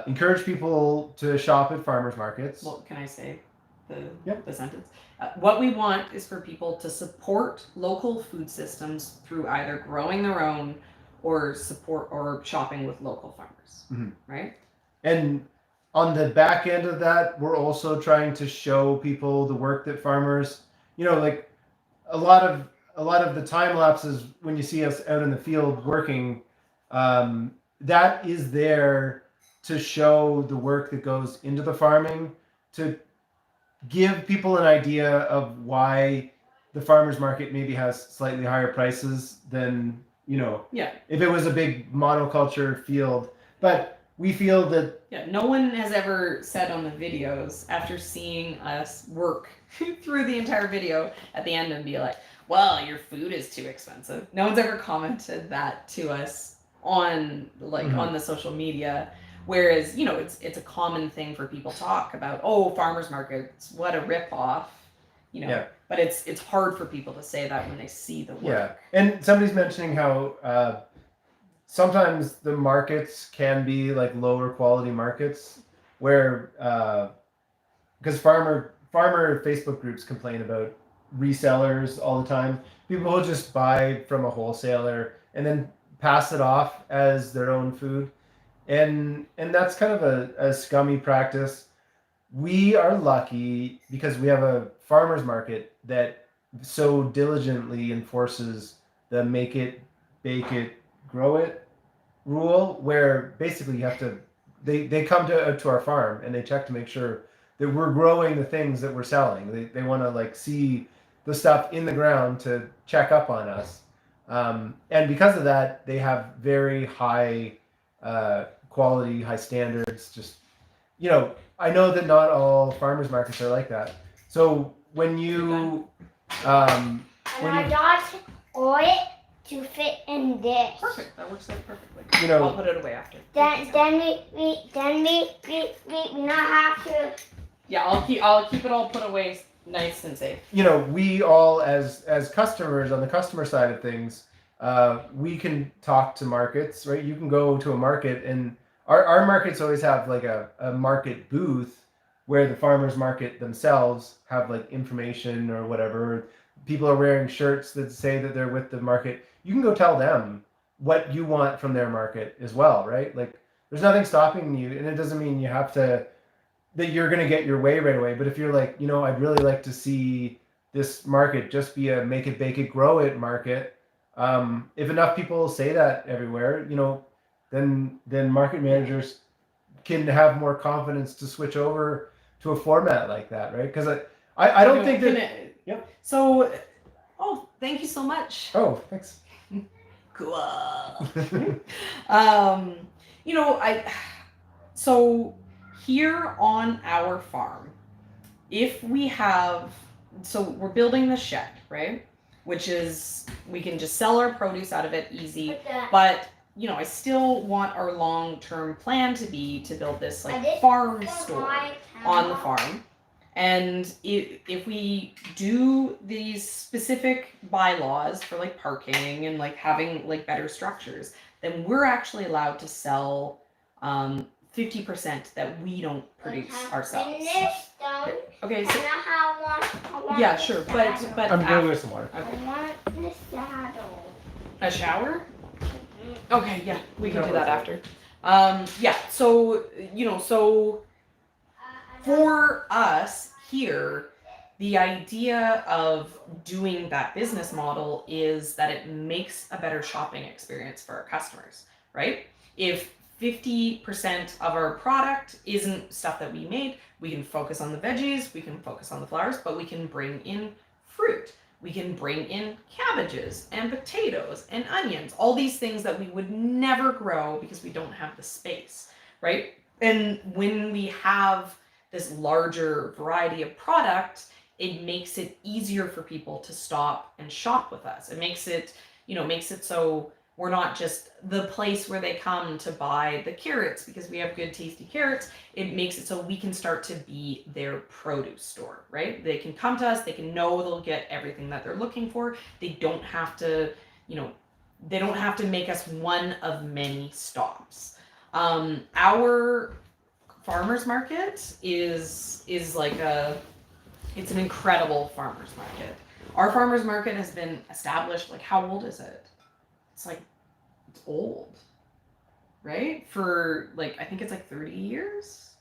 encourage people to shop at farmers markets. Well, can I say the sentence? What we want is for people to support local food systems through either growing their own or shopping with local farmers, right? And on the back end of that, we're also trying to show people the work that farmers, like a lot of the time lapses when you see us out in the field working, that is there to show the work that goes into the farming, to give people an idea of why the farmers market maybe has slightly higher prices than, if it was a big monoculture field. But we feel that no one has ever said on the videos, after seeing us work through the entire video, at the end and be like, well, your food is too expensive. No one's ever commented that to us on on the social media. Whereas, it's a common thing for people to talk about, farmers markets, what a ripoff, but it's hard for people to say that when they see the work. Yeah, and somebody's mentioning how sometimes the markets can be like lower quality markets, where because farmer Facebook groups complain about resellers all the time. People will just buy from a wholesaler and then pass it off as their own food. And that's kind of a scummy practice. We are lucky because we have a farmer's market that so diligently enforces the make it, bake it, grow it rule, where basically you have to, they come to our farm and they check to make sure that we're growing the things that we're selling. They want to see the stuff in the ground to check up on us. And because of that, they have very high quality, high standards. Just, I know that not all farmers markets are like that. So when you I got oil to fit in this. Perfect. That works out perfectly. You know, I'll put it away after. Then we not have to. Yeah, I'll keep it all put away nice and safe. You know, we all as customers on the customer side of things, we can talk to markets, right? You can go to a market, and our markets always have like a market booth where the farmers market themselves have like information or whatever. People are wearing shirts that say that they're with the market. You can go tell them what you want from their market as well, right? Like there's nothing stopping you, and it doesn't mean you have to, that you're going to get your way right away. But if you're like, you know, I'd really like to see this market just be a make it, bake it, grow it market. If enough people say that everywhere, you know, then market managers can have more confidence to switch over to a format like that, right? Because I don't think that. Yep. So, thank you so much. Oh, thanks. Cool. You know, so here on our farm, if we have, so we're building the shed, right? Which is, we can just sell our produce out of it easy, but you know, I still want our long-term plan to be to build this like farm store on the farm. And if we do these specific bylaws for like parking and like having like better structures, then we're actually allowed to sell 50% that we don't produce ourselves. Okay, so yeah, sure, but I'm going with some water. I want the saddle. A shower? Okay, yeah, we can do that after. Yeah, so you know, so for us here, the idea of doing that business model is that it makes a better shopping experience for our customers, right? If 50% of our product isn't stuff that we made, we can focus on the veggies, we can focus on the flowers, but we can bring in fruit. We can bring in cabbages and potatoes and onions, all these things that we would never grow because we don't have the space, right? And when we have this larger variety of product, it makes it easier for people to stop and shop with us. It makes it, you know, makes it so we're not just the place where they come to buy the carrots because we have good tasty carrots. It makes it so we can start to be their produce store, right? They can come to us, they can know they'll get everything that they're looking for. They don't have to, you know, they don't have to make us one of many stops. Our farmers market is like it's an incredible farmers market. Our farmers market has been established, like how old is it? It's old, right? For like, I think it's like 30 years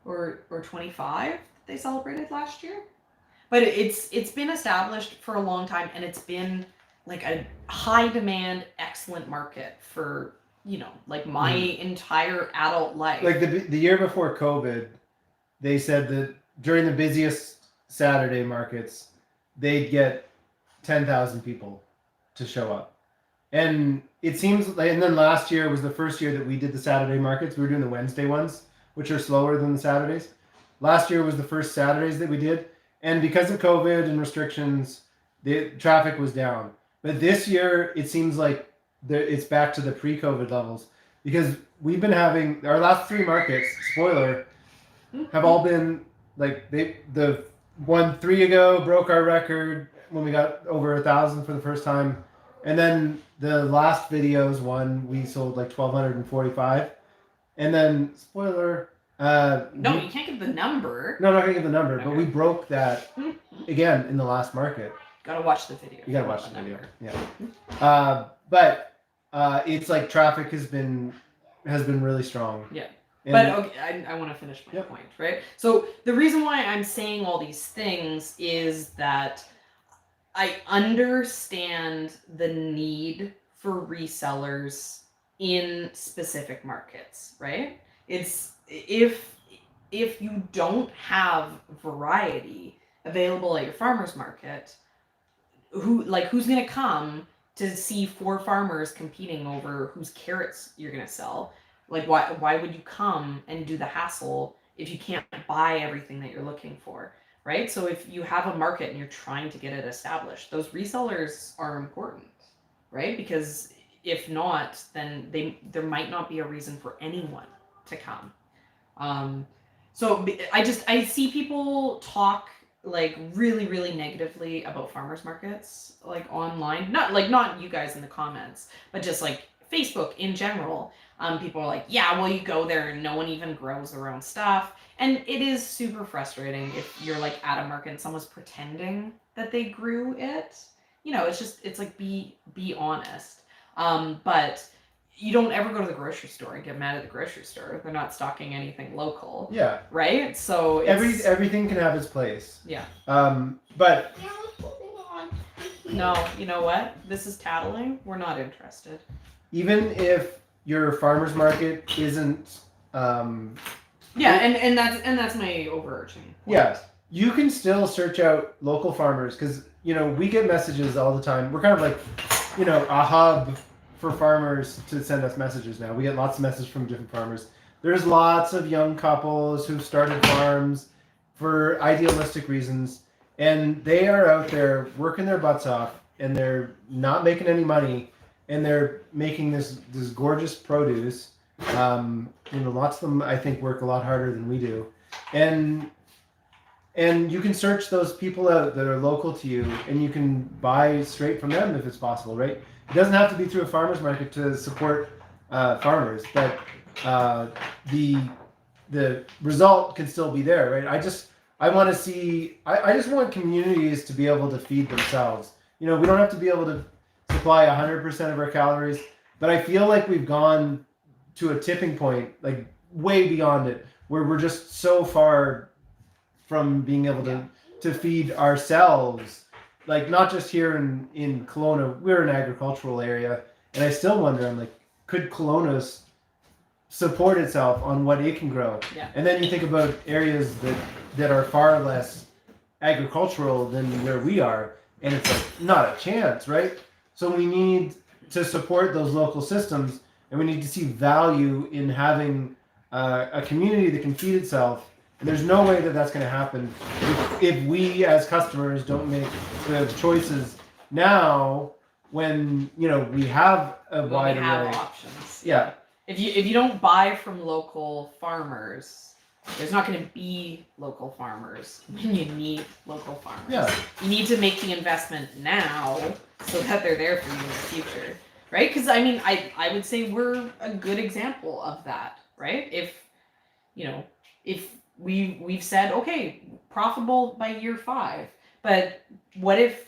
or 25 that they celebrated last year. But it's been established for a long time, and it's been like a high demand, excellent market for, you know, like my entire adult life. Like the year before COVID, they said that during the busiest Saturday markets, they'd get 10,000 people to show up. And it seems like, and then last year was the first year that we did the Saturday markets. We were doing the Wednesday ones, which are slower than the Saturdays. Last year was the first Saturdays that we did. And because of COVID and restrictions, the traffic was down. But this year, it seems like it's back to the pre-COVID levels, because we've been having our last 3 markets, spoiler, have all been like, the one 3 ago broke our record when we got over 1,000 for the first time. And then the last videos one, we sold like 1,245. And then, spoiler. No, you can't give the number. No, I'm not going to give the number, okay. But we broke that again in the last market. Gotta watch the video. You gotta watch the video. Yeah. But it's like traffic has been really strong. Yeah. But okay, I want to finish my point, right? So the reason why I'm saying all these things is that I understand the need for resellers in specific markets, right? It's if you don't have variety available at your farmer's market, who's gonna come to see 4 farmers competing over whose carrots you're gonna sell? Like, why would you come and do the hassle if you can't buy everything that you're looking for, right? So if you have a market and you're trying to get it established, those resellers are important. right? Because if not, then there might not be a reason for anyone to come. So I see people talk like really, really negatively about farmers markets, like online, not you guys in the comments, but just like Facebook in general. People are like, yeah, well, you go there and no one even grows their own stuff. And it is super frustrating if you're like at a market and someone's pretending that they grew it. It's like, be honest. But you don't ever go to the grocery store and get mad at the grocery store. They're not stocking anything local. Yeah. Right? So everything can have its place. Yeah. But no, you know what? This is tattling. We're not interested. Even if your farmer's market isn't and that's my overarching point. Yeah. You can still search out local farmers because we get messages all the time. We're kind of like a hub for farmers to send us messages now. We get lots of messages from different farmers. There's lots of young couples who've started farms for idealistic reasons, and they are out there working their butts off, and they're not making any money, and they're making this gorgeous produce. Lots of them I think work a lot harder than we do, and you can search those people out that are local to you, and you can buy straight from them if it's possible, right? It doesn't have to be through a farmer's market to support farmers, but the result can still be there, right? I just want communities to be able to feed themselves. We don't have to be able to supply 100% of our calories, but I feel like we've gone to a tipping point, like way beyond it, where we're just so far from being able to feed ourselves. Like, not just here in Kelowna, we're an agricultural area, and I still wonder, I'm like, could Kelowna support itself on what it can grow? Yeah. And then you think about areas that are far less agricultural than where we are, and it's like, not a chance, right? So we need to support those local systems, and we need to see value in having a community that can feed itself. And there's no way that that's going to happen if we as customers don't make the choices now when we have a wide array of options. Yeah. If you don't buy from local farmers, there's not going to be local farmers when you need local farmers. Yeah. You need to make the investment now so that they're there for you in the future, right? Because I would say we're a good example of that, right? If we've said, okay, profitable by year 5, but what if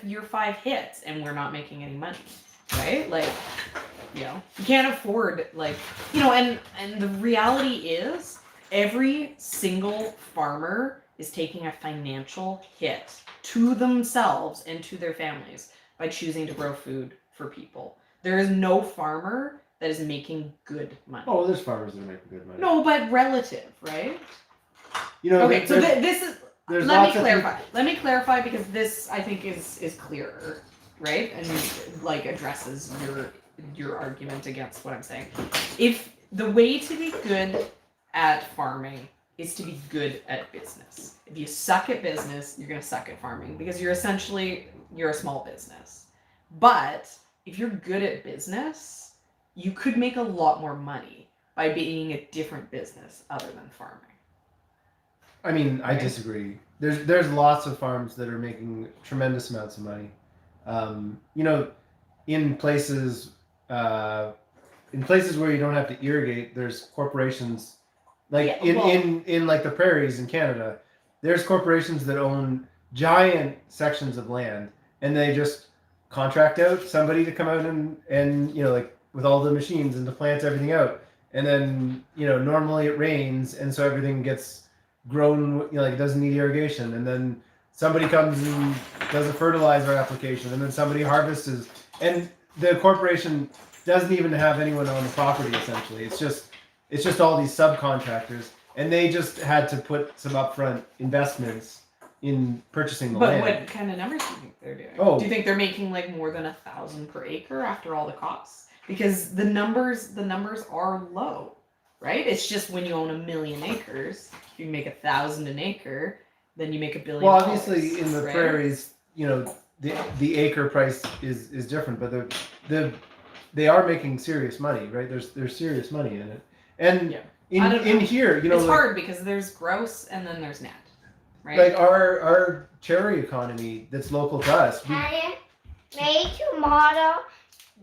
year 5 hits and we're not making any money, right? Like, you can't afford, like, and the reality is every single farmer is taking a financial hit to themselves and to their families by choosing to grow food for people. There is no farmer that is making good money. Oh, there's farmers that are making good money. No, but relative, right? Okay, so this is. Let me clarify because this I think is clearer, right? And like addresses your argument against what I'm saying. If the way to be good at farming is to be good at business. If you suck at business, you're gonna suck at farming because you're a small business. But if you're good at business, you could make a lot more money by being a different business other than farming. I disagree. There's lots of farms that are making tremendous amounts of money. In places where you don't have to irrigate, there's corporations in like the prairies in Canada. There's corporations that own giant sections of land, and they just contract out somebody to come out and like with all the machines and to plant everything out. And then normally it rains, and so everything gets grown, it doesn't need irrigation, and then somebody comes and does a fertilizer application, and then somebody harvests, and the corporation doesn't even have anyone on the property. Essentially, it's just all these subcontractors, and they just had to put some upfront investments in purchasing the land. But what kind of numbers do you think they're doing? Oh. Do you think they're making like more than 1,000 per acre after all the costs? Because the numbers are low, right? It's just when you own 1 million acres, if you make 1,000 an acre, then you make $1 billion. Well, obviously in the right? prairies, the acre price is different, but they are making serious money, right? There's serious money in it, and in here, you know, it's hard because there's gross and then there's net, right? Like our cherry economy that's local to us. Maybe tomorrow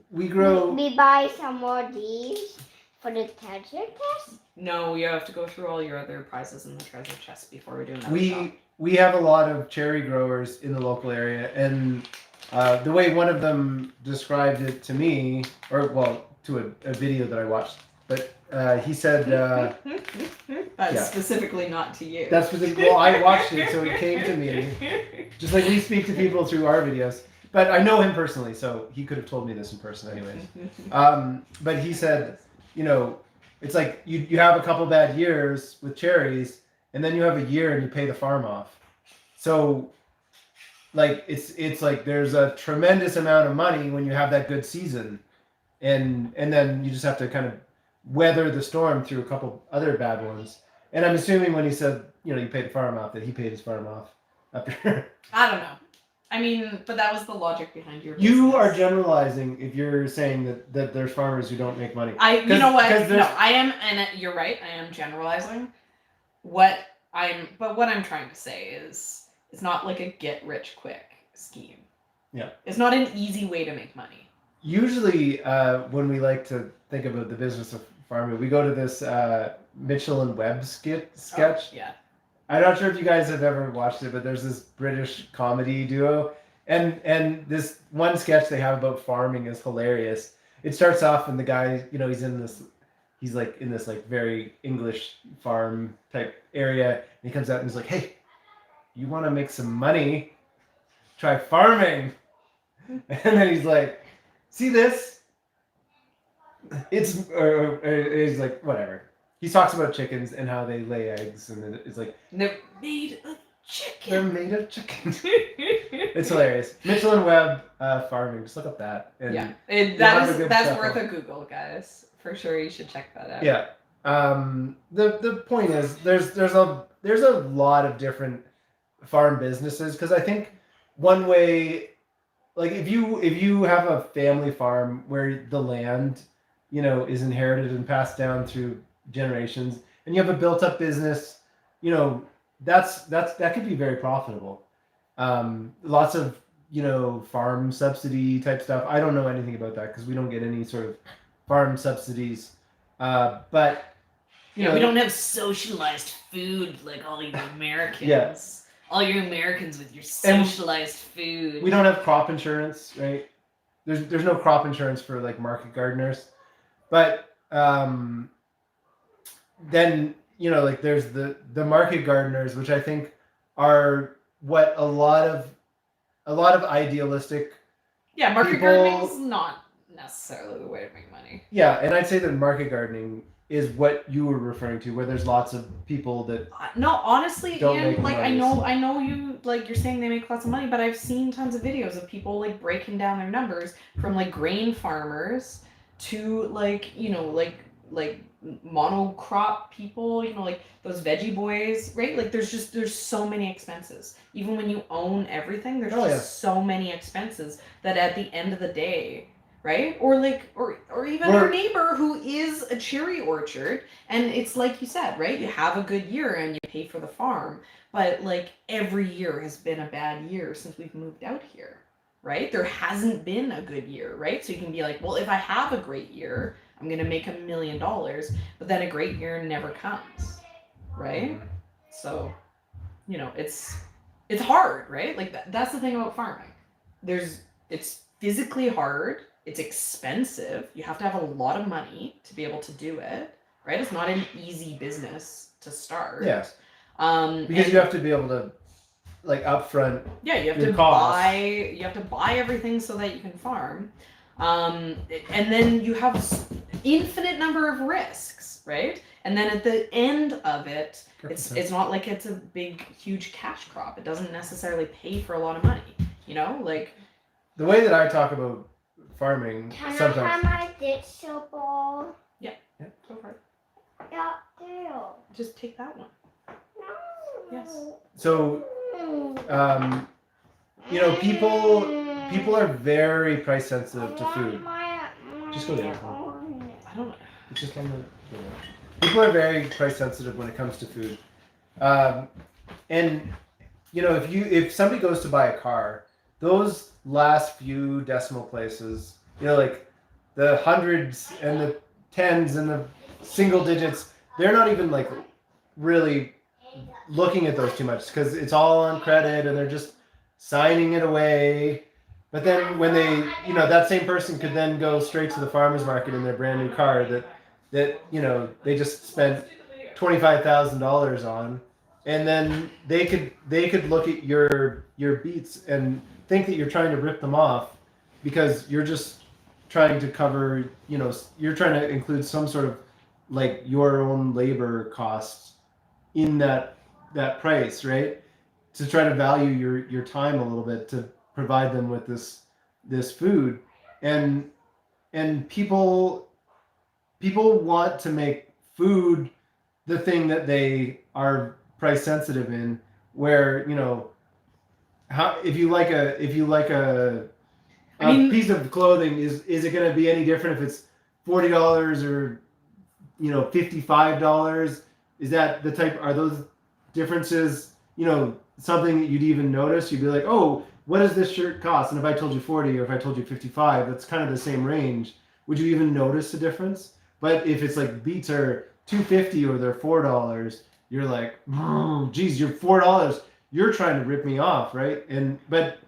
we grow. We buy some more leaves for the treasure chest. No, you have to go through all your other prizes in the treasure chest before we do another shop. We have a lot of cherry growers in the local area, and the way one of them described it to me, or well, to a video that I watched, but he said that's specifically not to you. That's specific. Well, I watched it, so it came to me. Just like we speak to people through our videos, but I know him personally, so he could have told me this in person, anyways. But he said, you know, it's like you have a couple bad years with cherries, and then you have a year and you pay the farm off. So, like it's like there's a tremendous amount of money when you have that good season, and then you just have to kind of weather the storm through a couple other bad ones. And I'm assuming when he said, you know, you pay the farm off, that he paid his farm off up here. I don't know. I mean, but that was the logic behind your business. You are generalizing if you're saying that there's farmers who don't make money. You know what? No, I am, and you're right. I am generalizing. But what I'm trying to say is, it's not like a get rich quick scheme. Yeah. It's not an easy way to make money. Usually, when we like to think about the business of farming, we go to this Mitchell and Webb sketch. Oh, yeah. I'm not sure if you guys have ever watched it, but there's this British comedy duo, and this one sketch they have about farming is hilarious. It starts off and the guy, you know, he's like in this like very English farm type area, and he comes out and he's like, "Hey, you want to make some money? Try farming." And then he's like, "See this? It's," or he's like, whatever. He talks about chickens and how they lay eggs, and it's like they're made of chicken. They're made of chicken. It's hilarious. Mitchell and Webb farming. Just look up that. And yeah, that's worth a Google, guys. For sure, you should check that out. Yeah. The point is, there's a lot of different farm businesses, because I think one way, like if you have a family farm where the land, you know, is inherited and passed down through generations, and you have a built-up business, you know, that could be very profitable. Lots of, you know, farm subsidy type stuff. I don't know anything about that because we don't get any sort of farm subsidies. But you know, we don't have socialized food like all you Americans. Yeah. All you Americans with your socialized food. We don't have crop insurance, right? There's no crop insurance for like market gardeners, but then, you know, like there's the market gardeners, which I think are what a lot of idealistic market gardening is not necessarily the way to make money. Yeah, and I'd say that market gardening is what you were referring to, where there's lots of people that no, honestly, and like I know you, like you're saying they make lots of money, but I've seen tons of videos of people like breaking down their numbers from like grain farmers to like, you know, like monocrop people, you know, like those veggie boys, right? Like there's so many expenses. Even when you own everything, there's so many expenses that at the end of the day, right? Or even our neighbor who is a cherry orchard, and it's like you said, right? You have a good year and you pay for the farm, but like every year has been a bad year since we've moved out here, right? There hasn't been a good year, right? So you can be like, well, if I have a great year, I'm going to make $1 million, but then a great year never comes, right? So, you know, it's hard, right? Like that's the thing about farming. It's physically hard. It's expensive. You have to have a lot of money to be able to do it, right? It's not an easy business to start. Yes. Because you have to be able to, like, upfront. Yeah, you have to buy everything so that you can farm. And then you have infinite number of risks, right? And then at the end of it, it's not like it's a big, huge cash crop. It doesn't necessarily pay for a lot of money, you know? Like, the way that I talk about farming, sometimes. Can I have my digital ball? Yeah, go for it. Yeah, do. Just take that one. No. Yes. So, you know, people are very price sensitive to food. Just go there. I don't know. It's just on the. You know. People are very price sensitive when it comes to food, and you know, if somebody goes to buy a car, those last few decimal places, you know, like the hundreds and the tens and the single digits, they're not even like really looking at those too much because it's all on credit and they're just signing it away. But then when they, you know, that same person could then go straight to the farmer's market in their brand new car that you know they just spent $25,000 on, and then they could look at your beats and think that you're trying to rip them off because you're just trying to cover, you know, you're trying to include some sort of like your own labor costs in that price, right? To try to value your time a little bit to provide them with this food, and people want to make food the thing that they are price sensitive in, where, you know, how if you like a piece of clothing, is it going to be any different if it's $40 or, you know, $55? Is that the type, are those differences, you know, something that you'd even notice? You'd be like, oh, what does this shirt cost? And if I told you 40 or if I told you 55, that's kind of the same range. Would you even notice a difference? But if it's like beats are $2.50 or they're $4, you're like, oh, geez, you're $4. You're trying to rip me off, right? But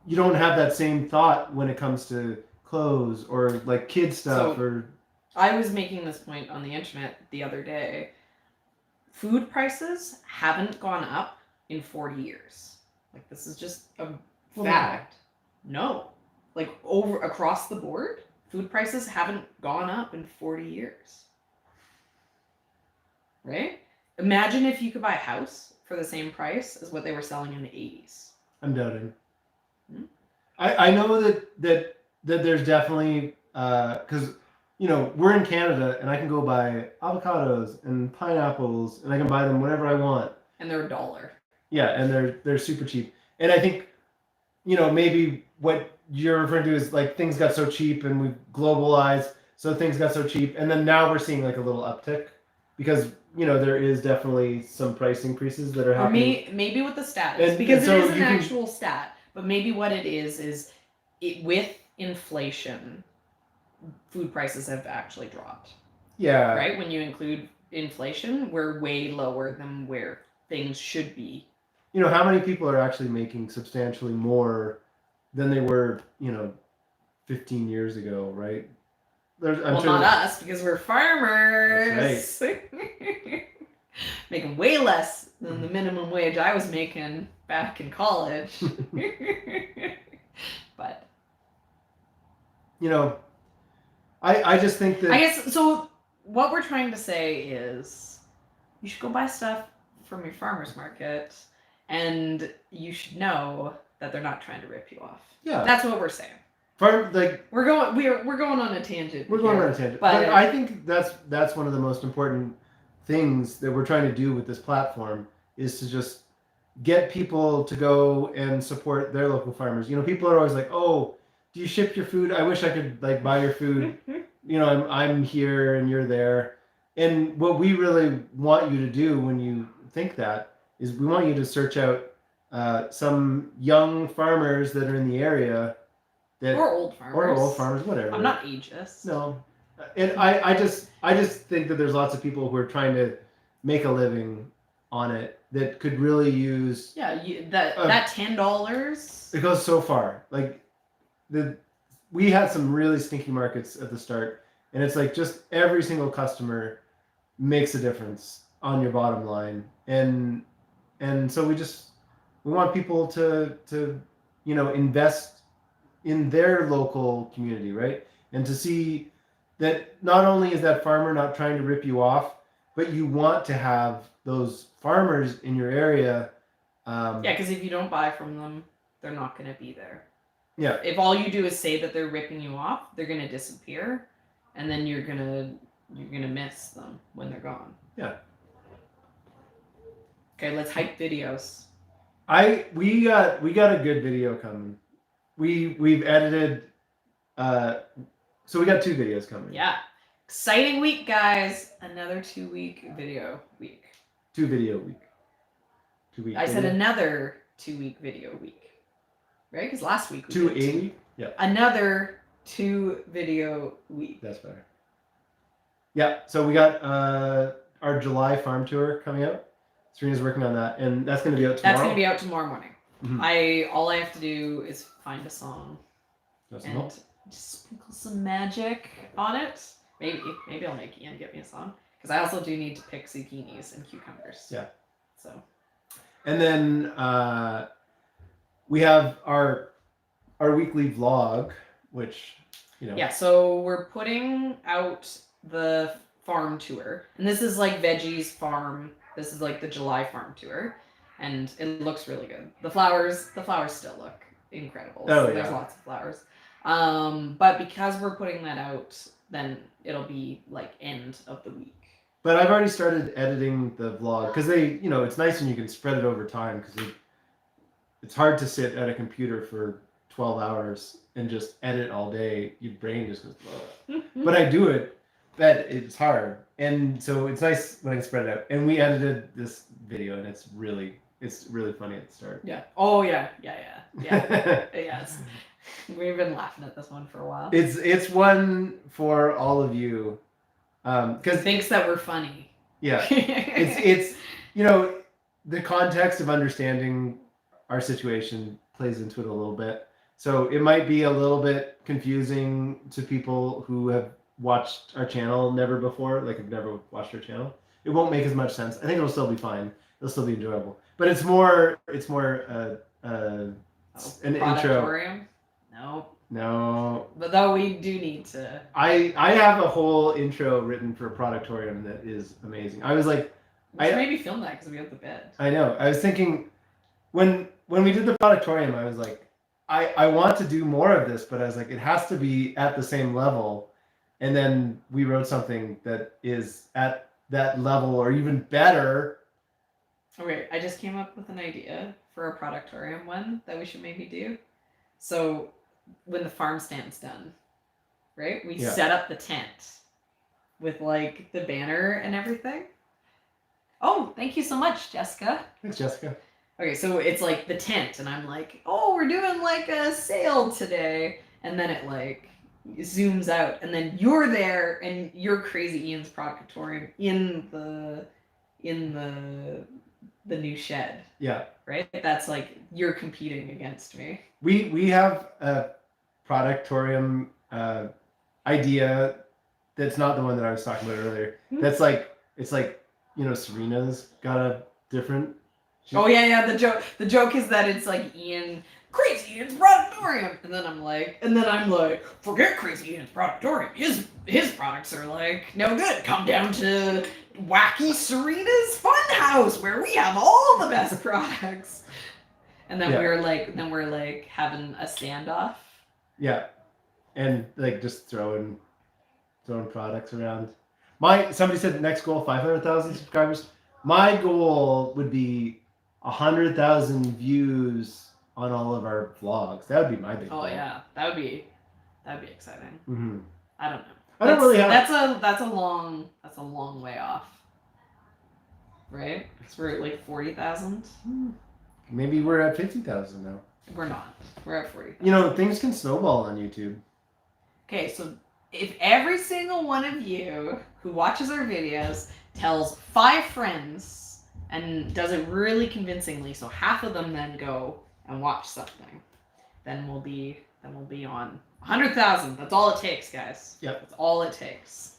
you don't have that same thought when it comes to clothes or like kid stuff. Or I was making this point on the internet the other day. Food prices haven't gone up in 40 years. Like, this is just a fact. No. Like, across the board, food prices haven't gone up in 40 years. Right? Imagine if you could buy a house for the same price as what they were selling in the 80s. I'm doubting. I know that there's definitely, because, you know, we're in Canada and I can go buy avocados and pineapples and I can buy them whenever I want. And they're $1. Yeah, and they're super cheap. And I think, you know, maybe what you're referring to is like things got so cheap and we've globalized, so things got so cheap. And then now we're seeing like a little uptick because, you know, there is definitely some price increases that are happening. Or maybe what the stat is, because it is an actual stat. But maybe what it is with inflation, food prices have actually dropped. Yeah. Right? When you include inflation, we're way lower than where things should be. You know, how many people are actually making substantially more than they were, you know, 15 years ago, right? Not us, because we're farmers. That's right. Making way less than the minimum wage I was making back in college. But, you know, I just think that... I guess, so what we're trying to say is you should go buy stuff from your farmer's market and you should know that they're not trying to rip you off. Yeah. That's what we're saying. We're going on a tangent. We're going on a tangent. But I think that's one of the most important things that we're trying to do with this platform is to just get people to go and support their local farmers. You know, people are always like, "Oh, do you ship your food? I wish I could like buy your food." You know, I'm here and you're there. And what we really want you to do when you think that is we want you to search out some young farmers that are in the area. Or old farmers, whatever. I'm not ageist. No. And I just think that there's lots of people who are trying to make a living on it that could really use... Yeah, that $10... It goes so far. Like, we had some really stinky markets at the start, and it's like just every single customer makes a difference on your bottom line. And so we want people to you know, invest in their local community, right? And to see that not only is that farmer not trying to rip you off, but you want to have those farmers in your area. Yeah, because if you don't buy from them, they're not going to be there. Yeah. If all you do is say that they're ripping you off, they're going to disappear, and then you're gonna miss them when they're gone. Yeah. Okay, let's hype videos. We got a good video coming. We've edited. So we got 2 videos coming. Yeah, exciting week, guys. Another 2-week video week. 2 video week. 2 week. I said another 2-week video week. Right? Because last week we 280. Yeah. Another 2 video week. That's better. Yeah. So we got our July farm tour coming out. Serena's working on that, and that's going to be out tomorrow. That's going to be out tomorrow morning. Mm-hmm. All I have to do is find a song and just sprinkle some magic on it. Maybe I'll make Ian get me a song, because I also do need to pick zucchinis and cucumbers. Yeah. So. And then we have our weekly vlog, which Yeah. So we're putting out the farm tour, and this is like Veggie's farm. This is like the July farm tour, and it looks really good. The flowers still look incredible. Oh, so there's lots of flowers. But because we're putting that out, then it'll be like end of the week. But I've already started editing the vlog, because it's nice when you can spread it over time, because it's hard to sit at a computer for 12 hours and just edit all day. Your brain just goes, but I do it. But it's hard, and so it's nice when I can spread it out. And we edited this video, and it's really funny at the start. Yeah. Oh yeah. Yes. We've been laughing at this one for a while. It's one for all of you, because thinks that we're funny. Yeah. it's the context of understanding our situation plays into it a little bit. So it might be a little bit confusing to people who have watched our channel never before, like have never watched our channel. It won't make as much sense. I think it'll still be fine. It'll still be enjoyable. But it's more an intro. No. But though we do need to. I have a whole intro written for a productorium that is amazing. I was like, we should maybe film that because we have the bed. I know. I was thinking when we did the productorium, I was like, I want to do more of this, but I was like, it has to be at the same level. And then we wrote something that is at that level or even better. Okay, I just came up with an idea for a productorium one that we should maybe do. So when the farm stand's done, right? We set up the tent with like the banner and everything. Oh, thank you so much, Jessica. Thanks, Jessica. Okay, so it's like the tent, and I'm like, oh, we're doing like a sale today. And then it like zooms out, and then you're there, and you're Crazy Ian's productorium in the new shed. Yeah. Right? That's like you're competing against me. We have a productorium idea that's not the one that I was talking about earlier. That's like, it's like, Serena's got a different. Oh yeah. The joke is that it's like Crazy Ian's productorium, and then I'm like, forget Crazy Ian's productorium. His products are like no good. Come down to Wacky Serena's Funhouse, where we have all the best products. And then we're like having a standoff. Yeah, and like just throwing products around. Somebody said next goal 500,000 subscribers. My goal would be 100,000 views on all of our vlogs. That would be my big goal. Oh yeah, that'd be exciting. Mm-hmm. I don't know. I don't really have. That's a long way off. Right? Because we're at like 40,000. Maybe we're at 50,000 now. We're not. We're at 40,000. Things can snowball on YouTube. Okay, so if every single one of you who watches our videos tells 5 friends and does it really convincingly, so half of them then go and watch something, then we'll be on 100,000. That's all it takes, guys. Yep. That's all it takes.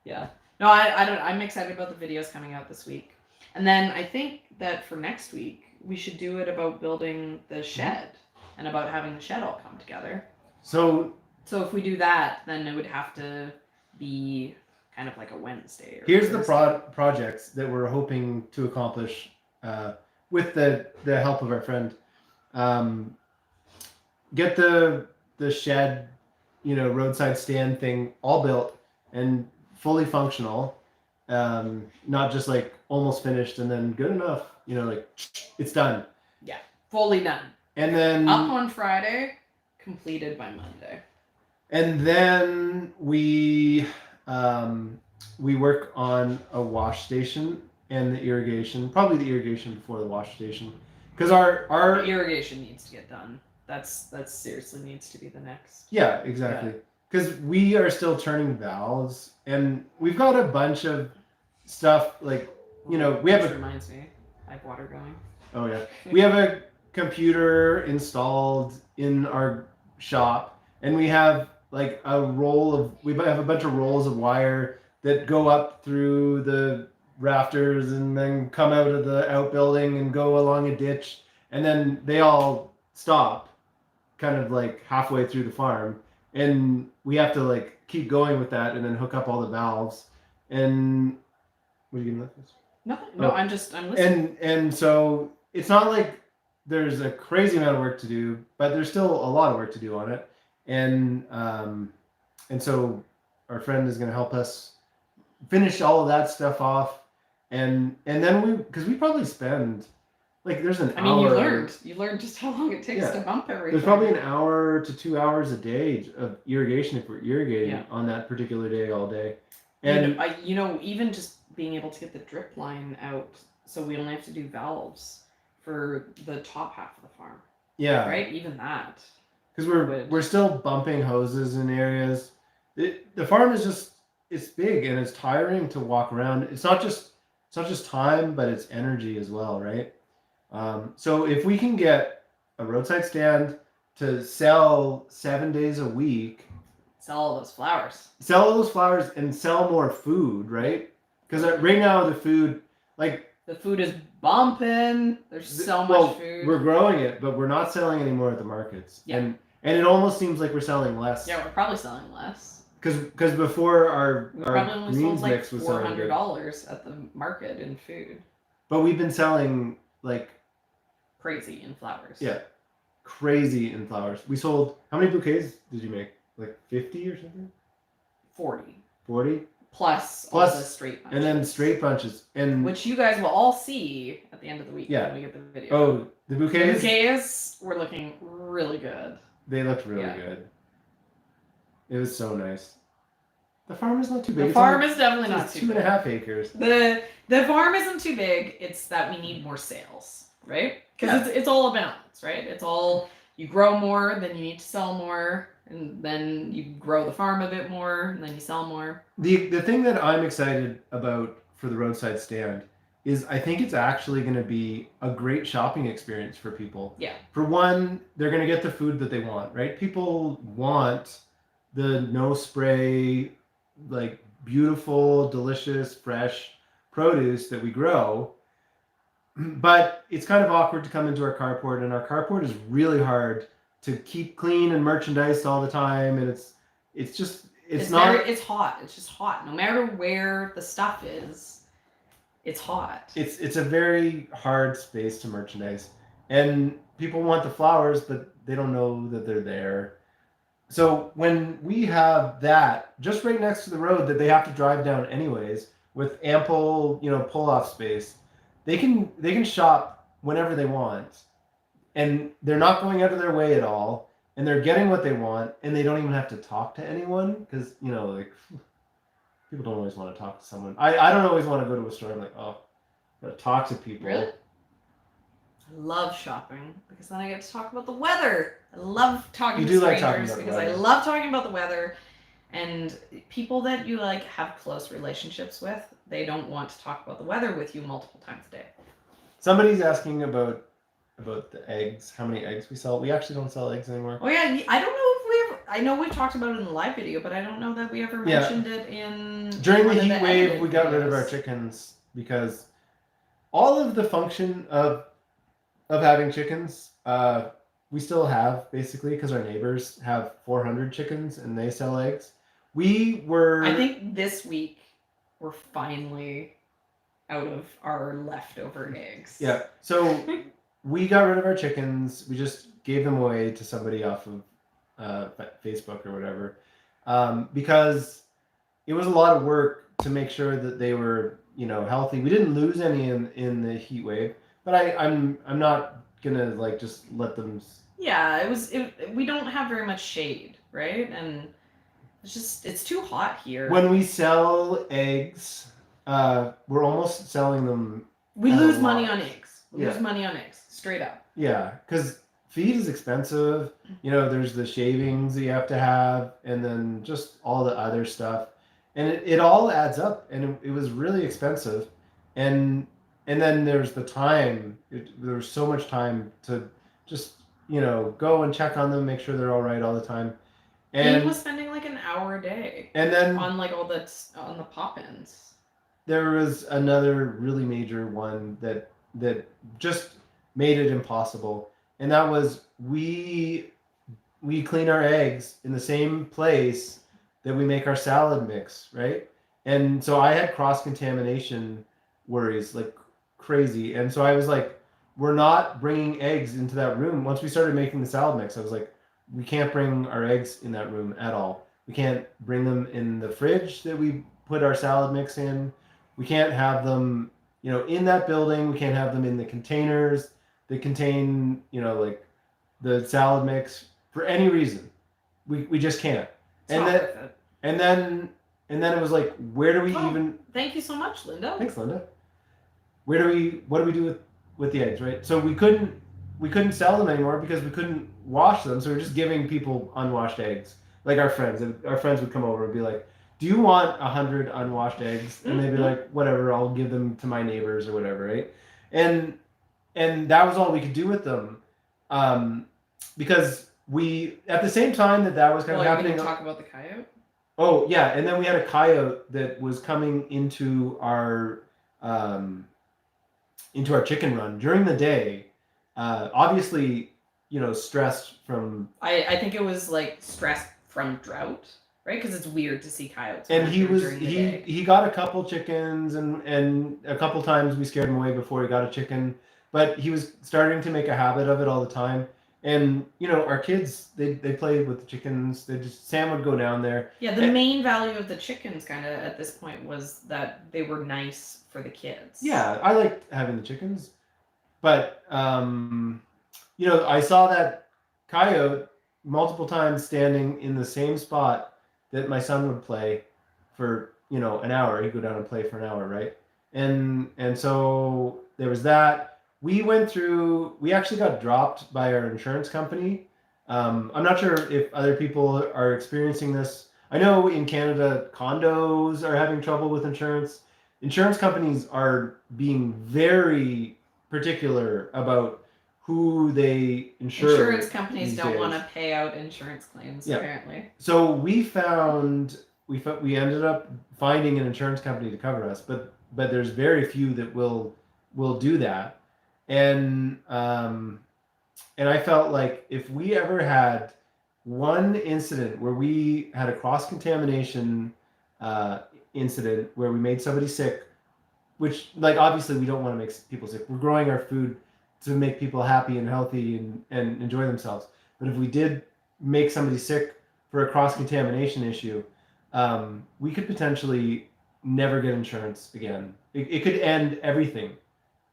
Yeah. No, I'm excited about the videos coming out this week. And then I think that for next week, we should do it about building the shed and about having the shed all come together. So if we do that, then it would have to be kind of like a Wednesday. Here's the projects that we're hoping to accomplish with the help of our friend. Get the shed, roadside stand thing all built and fully functional. Not just like almost finished and then good enough. like it's done. Yeah, fully done. And then up on Friday, completed by Monday. And then we work on a wash station and the irrigation, probably the irrigation before the wash station, because our irrigation needs to get done. That's seriously needs to be the next. Yeah, exactly. Because we are still turning valves, and we've got a bunch of stuff like we have. Reminds me, I have water going. Oh yeah, we have a computer installed in our shop, and we have like we have a bunch of rolls of wire that go up through the rafters and then come out of the outbuilding and go along a ditch, and then they all stop kind of like halfway through the farm, and we have to like keep going with that and then hook up all the valves. And what are you gonna let this? Nothing. No, I'm listening. And so it's not like there's a crazy amount of work to do, but there's still a lot of work to do on it. And so our friend is gonna help us finish all of that stuff off, and then because we probably spend like there's an hour. You learned just how long it takes to bump everything. There's probably an hour to 2 hours a day of irrigation if we're irrigating on that particular day all day. And even just being able to get the drip line out, so we only have to do valves for the top half of the farm. Yeah. Right. Even that. Because we're still bumping hoses in areas. The farm is it's big and it's tiring to walk around. It's not just time, but it's energy as well, right? So if we can get a roadside stand to sell 7 days a week, sell all those flowers and sell more food, right? Because right now the food is bumping. There's so much food. We're growing it, but we're not selling anymore at the markets. Yeah. And it almost seems like we're selling less. Yeah, we're probably selling less. Because before our probably greens sold mix was selling $400 at the market in food. But we've been selling like crazy in flowers. Yeah, crazy in flowers. We sold, how many bouquets did you make? Like 50 or something? 40. 40? Plus all the straight bunches. And then straight bunches. Which you guys will all see at the end of the week when we get the video. Oh, the bouquets? The bouquets were looking really good. They looked really good. It was so nice. The farm is not too big. The farm is definitely not too big. 2.5 acres. The farm isn't too big. It's that we need more sales, right? Because it's all a balance, right? It's all, you grow more, then you need to sell more, and then you grow the farm a bit more, and then you sell more. The thing that I'm excited about for the roadside stand is I think it's actually going to be a great shopping experience for people. Yeah. For one, they're going to get the food that they want, right? People want the no spray, like beautiful, delicious, fresh produce that we grow. But it's kind of awkward to come into our carport, and our carport is really hard to keep clean and merchandised all the time, and it's hot. It's just hot. No matter where the stuff is, it's hot. It's a very hard space to merchandise, and people want the flowers, but they don't know that they're there. So when we have that just right next to the road that they have to drive down anyways, with ample pull-off space, they can shop whenever they want, and they're not going out of their way at all, and they're getting what they want, and they don't even have to talk to anyone, because like people don't always want to talk to someone. I don't always want to go to a store. I'm like, oh, I gotta talk to people. Really? I love shopping because then I get to talk about the weather. I love talking to strangers because I love talking about the weather. And people that you have close relationships with, they don't want to talk about the weather with you multiple times a day. Somebody's asking about the eggs, how many eggs we sell. We actually don't sell eggs anymore. Oh yeah, I don't know if we ever, I know we've talked about it in the live video, but I don't know that we ever mentioned it in... During the heat wave, we got rid of our chickens because all of the function of having chickens, we still have, basically, because our neighbors have 400 chickens and they sell eggs. I think this week we're finally out of our leftover eggs. Yeah, so we got rid of our chickens. We just gave them away to somebody off of Facebook or whatever, because it was a lot of work to make sure that they were healthy. We didn't lose any in the heat wave, But I'm not gonna like just let them. Yeah, we don't have very much shade, right? And it's too hot here. When we sell eggs, we're almost selling them. We lose money on eggs. We lose money on eggs, straight up. Yeah, because feed is expensive. You know, there's the shavings that you have to have, and then just all the other stuff, and it all adds up, and it was really expensive, and then there's the time. There was so much time to just go and check on them, make sure they're all right all the time. And he was spending like an hour a day, and then on like all on the pop-ins. There was another really major one that just made it impossible, and that was we clean our eggs in the same place that we make our salad mix, right? And so I had cross-contamination worries like crazy, and so I was like, we're not bringing eggs into that room. Once we started making the salad mix, I was like, we can't bring our eggs in that room at all. We can't bring them in the fridge that we put our salad mix in. We can't have them, in that building. We can't have them in the containers that contain, like the salad mix for any reason. We just can't. And then it was like, where do we even? Thank you so much, Linda. Thanks, Linda. What do we do with the eggs, right? So we couldn't sell them anymore because we couldn't wash them. So we're just giving people unwashed eggs, like our friends. Our friends would come over and be like, do you want 100 unwashed eggs? And they'd be like, whatever, I'll give them to my neighbors or whatever, right? And that was all we could do with them, because we, at the same time that was kind of happening. Talk about the coyote. Oh yeah, and then we had a coyote that was coming into our chicken run during the day. Obviously, stressed from. I think it was like stress from drought. Right, because it's weird to see coyotes. And he got a couple chickens, and a couple times we scared him away before he got a chicken. But he was starting to make a habit of it all the time. And our kids, they play with the chickens. Sam would go down there. Yeah, the main value of the chickens, kind of at this point, was that they were nice for the kids. Yeah, I liked having the chickens, but I saw that coyote multiple times standing in the same spot that my son would play for, an hour. He'd go down and play for an hour, right? And so there was that. We actually got dropped by our insurance company. I'm not sure if other people are experiencing this. I know in Canada, condos are having trouble with insurance. Insurance companies are being very particular about who they insure. Insurance companies don't want to pay out insurance claims, apparently. So we ended up finding an insurance company to cover us, but there's very few that will do that. And I felt like if we ever had one incident where we had a cross-contamination incident where we made somebody sick, which, like, obviously we don't want to make people sick. We're growing our food to make people happy and healthy and enjoy themselves. But if we did make somebody sick for a cross-contamination issue, we could potentially never get insurance again. It could end everything.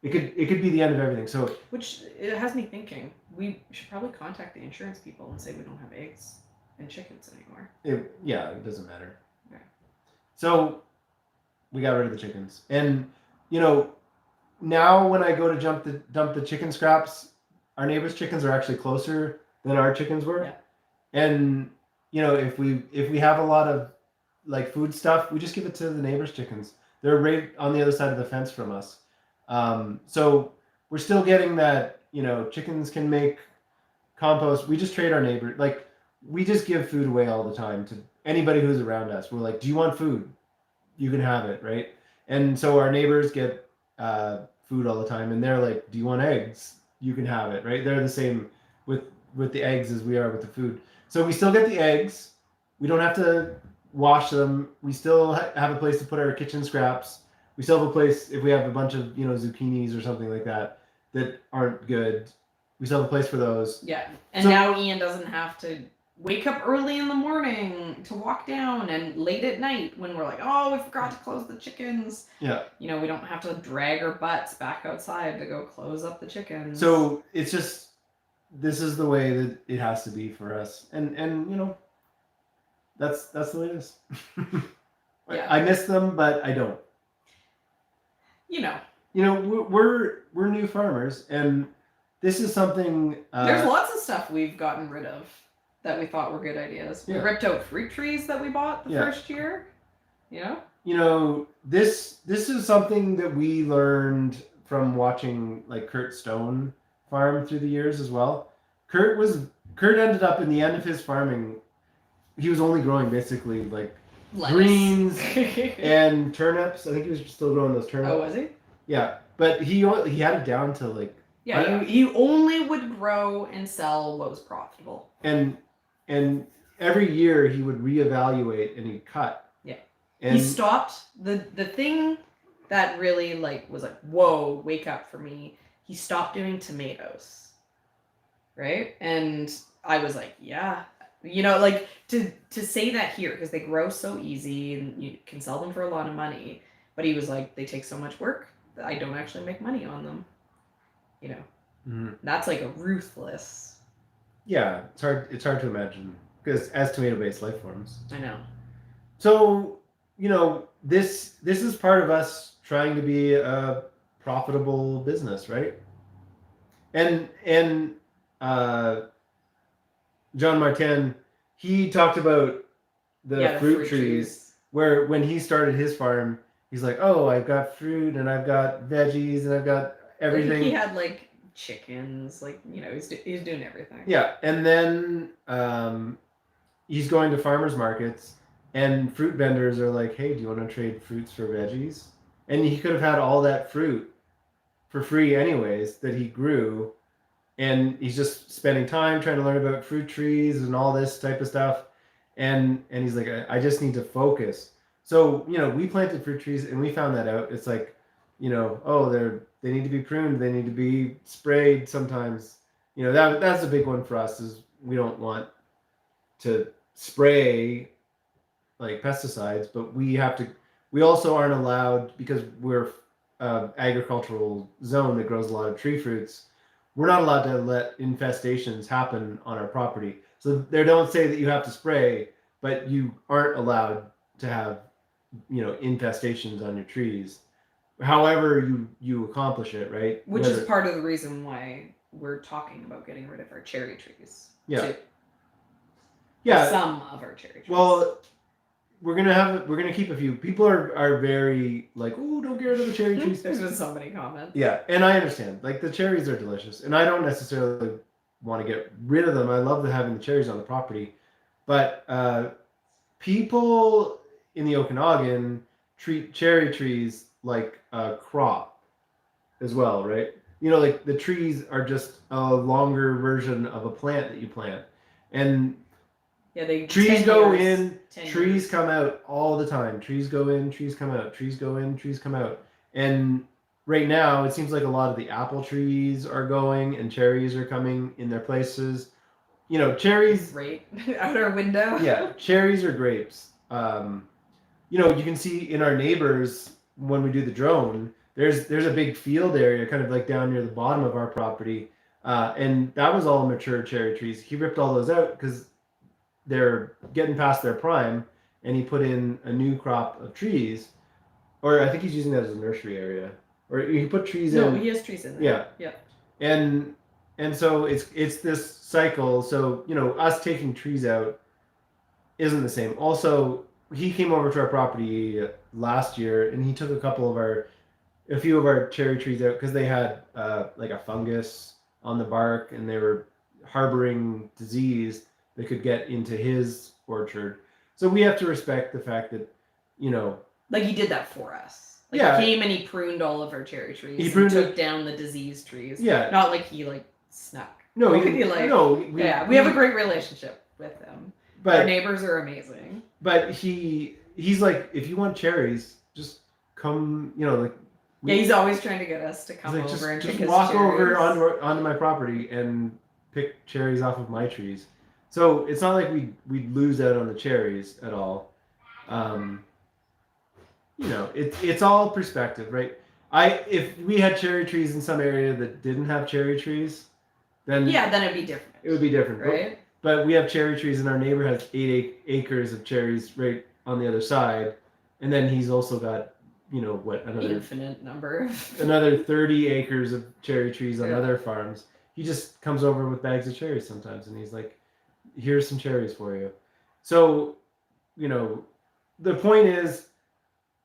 It could be the end of everything. So, which it has me thinking, we should probably contact the insurance people and say we don't have eggs and chickens anymore. It doesn't matter. Okay. So we got rid of the chickens, and now when I go to dump the chicken scraps, our neighbors' chickens are actually closer than our chickens were. Yeah. And if we have a lot of like food stuff, we just give it to the neighbors' chickens. They're right on the other side of the fence from us. So we're still getting that, chickens can make compost. We just trade our neighbor. Like, we just give food away all the time to anybody who's around us. We're like, do you want food? You can have it, right? And so our neighbors get food all the time, and they're like, do you want eggs? You can have it, right? They're the same with the eggs as we are with the food. So we still get the eggs. We don't have to wash them. We still have a place to put our kitchen scraps. We still have a place if we have a bunch of zucchinis or something like that aren't good. We still have a place for those. Yeah, and so, now Ian doesn't have to wake up early in the morning to walk down, and late at night when we're like, oh, we forgot to close the chickens. Yeah. You know, we don't have to drag our butts back outside to go close up the chickens. So it's just, this is the way that it has to be for us, and you know, that's the way it is. Yeah. I miss them, but I don't. You know, we're new farmers, and this is something. There's lots of stuff we've gotten rid of that we thought were good ideas. We ripped out fruit trees that we bought the first year. You know, this is something that we learned from watching like Kurt Stone farm through the years as well. Kurt ended up in the end of his farming, he was only growing basically like lettuce, greens and turnips. I think he was still growing those turnips. Oh, was he? Yeah, but he had it down to like. Yeah, he only would grow and sell what was profitable. And every year he would reevaluate and he'd cut. Yeah. And he stopped the thing that really like was like, whoa, wake up for me. He stopped doing tomatoes. Right? And I was like, yeah. You know, like to say that here, because they grow so easy and you can sell them for a lot of money. But he was like, they take so much work that I don't actually make money on them. You know, that's like a ruthless. Yeah, it's hard to imagine because as tomato-based life forms. I know. So, you know, this is part of us trying to be a profitable business, right? And John Martin, he talked about the fruit trees where when he started his farm, he's like, oh, I've got fruit and I've got veggies and I've got everything. He had like chickens, like, you know, he's doing everything. Yeah, and then he's going to farmers markets and fruit vendors are like, hey, do you want to trade fruits for veggies? And he could have had all that fruit for free anyways that he grew, and he's just spending time trying to learn about fruit trees and all this type of stuff, and he's like, I just need to focus. So, you know, we planted fruit trees and we found that out. It's like, you know, oh, they need to be pruned, they need to be sprayed sometimes. You know, that's a big one for us, is we don't want to spray like pesticides, but we also aren't allowed, because we're agricultural zone that grows a lot of tree fruits, we're not allowed to let infestations happen on our property. So they don't say that you have to spray, but you aren't allowed to have, you know, infestations on your trees. However you accomplish it, right? Which is part of the reason why we're talking about getting rid of our cherry trees. Yeah. Too. Yeah. Some of our cherry trees. Well, we're gonna keep a few. People are very like, oh, don't get rid of the cherry trees. There's been so many comments. Yeah, and I understand. Like, the cherries are delicious, and I don't necessarily want to get rid of them. I love having the cherries on the property, but people in the Okanagan treat cherry trees like a crop as well, right? You know, like the trees are just a longer version of a plant that you plant, and trees go in, trees come out all the time. Trees go in, trees come out. Trees go in, trees come out. And right now, it seems like a lot of the apple trees are going, and cherries are coming in their places. You know, cherries right out our window. Yeah, cherries or grapes. You know, you can see in our neighbors when we do the drone, there's a big field area kind of like down near the bottom of our property, and that was all mature cherry trees. He ripped all those out because they're getting past their prime, and he put in a new crop of trees, or I think he's using that as a nursery area, or he put trees in. No, he has trees in there. Yeah. And so it's this cycle. So, you know, us taking trees out isn't the same. Also, he came over to our property last year, and he took a few of our cherry trees out because they had like a fungus on the bark, and they were harboring disease that could get into his orchard. So we have to respect the fact that, you know, like he did that for us. Like, he came and he pruned all of our cherry trees. He took down the diseased trees. Yeah. Not like he like snuck. No, he we have a great relationship with them. But our neighbors are amazing. But he's like, if you want cherries, just come, you know, like. Yeah, he's always trying to get us to come over and just walk over onto my property and pick cherries off of my trees. So it's not like we'd lose out on the cherries at all. It's all perspective, right? If we had cherry trees in some area that didn't have cherry trees, then it'd be different. It would be different, right? But we have cherry trees, and our neighbor has 8 acres of cherries right on the other side, and then he's also got another infinite number, another 30 acres of cherry trees on other farms. He just comes over with bags of cherries sometimes, and he's like, "Here's some cherries for you." So, the point is,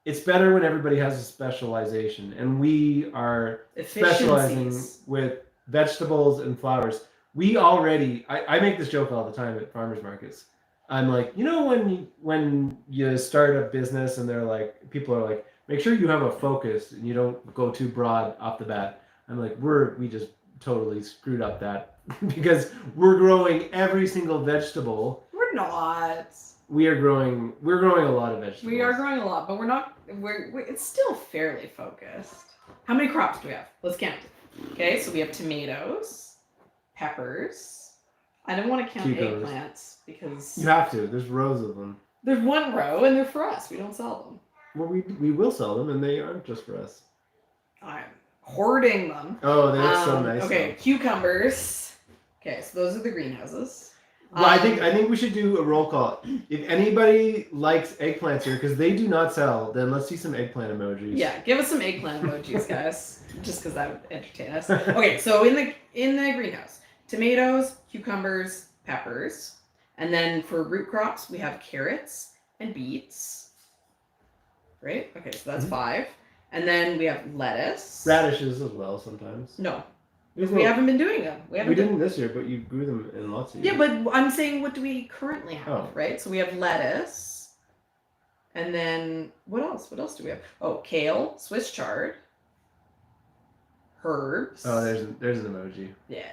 it's better when everybody has a specialization, and we are specializing with vegetables and flowers. We already, I make this joke all the time at farmers markets. I'm like, when you start a business and they're like, people are like, make sure you have a focus and you don't go too broad off the bat. I'm like, we just totally screwed up that because we're growing every single vegetable. We're not. We're growing a lot of vegetables. We are growing a lot, but we're not. It's still fairly focused. How many crops do we have? Let's count. Okay, so we have tomatoes, peppers. I don't want to count eggplants because you have to. There's rows of them. There's one row, and they're for us. We don't sell them. Well, we will sell them, and they aren't just for us. I'm hoarding them. Oh, they look so nice. Okay, though. Cucumbers. Okay, so those are the greenhouses. Well, I think we should do a roll call. If anybody likes eggplants here, because they do not sell, then let's see some eggplant emojis. Yeah, give us some eggplant emojis, guys. Just because that would entertain us. Okay, so in the greenhouse, tomatoes, cucumbers, peppers, and then for root crops we have carrots and beets. Right? Okay, so that's 5. And then we have lettuce. Radishes as well sometimes. No. We haven't been doing them. We didn't this year, but you grew them in lots of years. Yeah, but I'm saying what do we currently have, right? So we have lettuce. And then what else? What else do we have? Oh, kale, Swiss chard, herbs. Oh, there's an emoji. Yeah.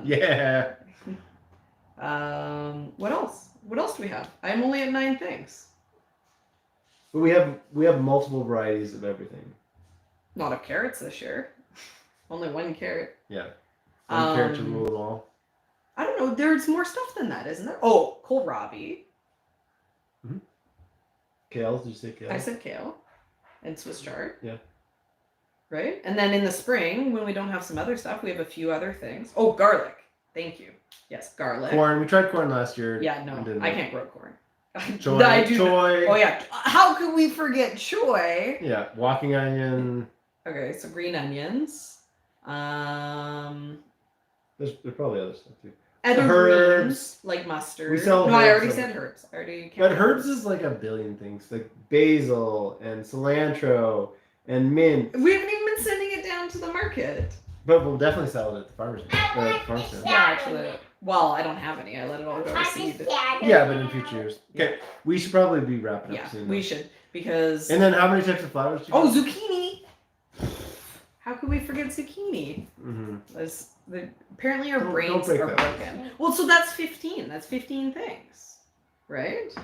Yeah. What else? What else do we have? I'm only at 9 things. But we have multiple varieties of everything. Not of carrots this year. Only 1 carrot. Yeah. 1 carrot to rule them all. I don't know. There's more stuff than that, isn't there? Oh, kohlrabi. Mm-hmm. Kale? Did you say kale? I said kale. And Swiss chard. Yeah. Right? And then in the spring, when we don't have some other stuff, we have a few other things. Oh, garlic. Thank you. Yes, garlic. Corn. We tried corn last year. Yeah, no. I can't grow corn. Choy. Oh, yeah. How could we forget choy? Yeah. Walking onion. Okay, so green onions. There's probably other stuff too. Other herbs, greens, like mustard. We sell I already said herbs. But herbs is like a billion things, like basil and cilantro and mint. We haven't even been sending it down to the market. But we'll definitely sell it at the farm stand. Yeah, actually. Well, I don't have any. I let it all go to seed. Yeah, but in future years. Okay, we should probably be wrapping up soon. Yeah, we should because. And then how many types of flowers do you have? Zucchini. How could we forget zucchini? Mm-hmm. Apparently our brains are broken. Well, so that's 15. That's 15 things, right?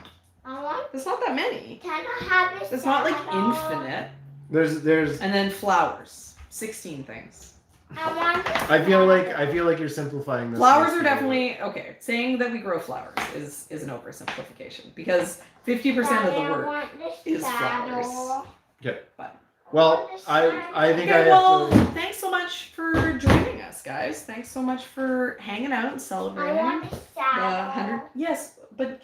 That's not that many. Can I have this? It's not like infinite. There's. And then flowers, 16 things. I feel like you're simplifying this. Flowers are definitely okay. Saying that we grow flowers is an oversimplification because 50% of the work is flowers. Okay. But. Well, I think I have to. Thanks so much for joining us, guys. Thanks so much for hanging out and celebrating the 100. Yes, but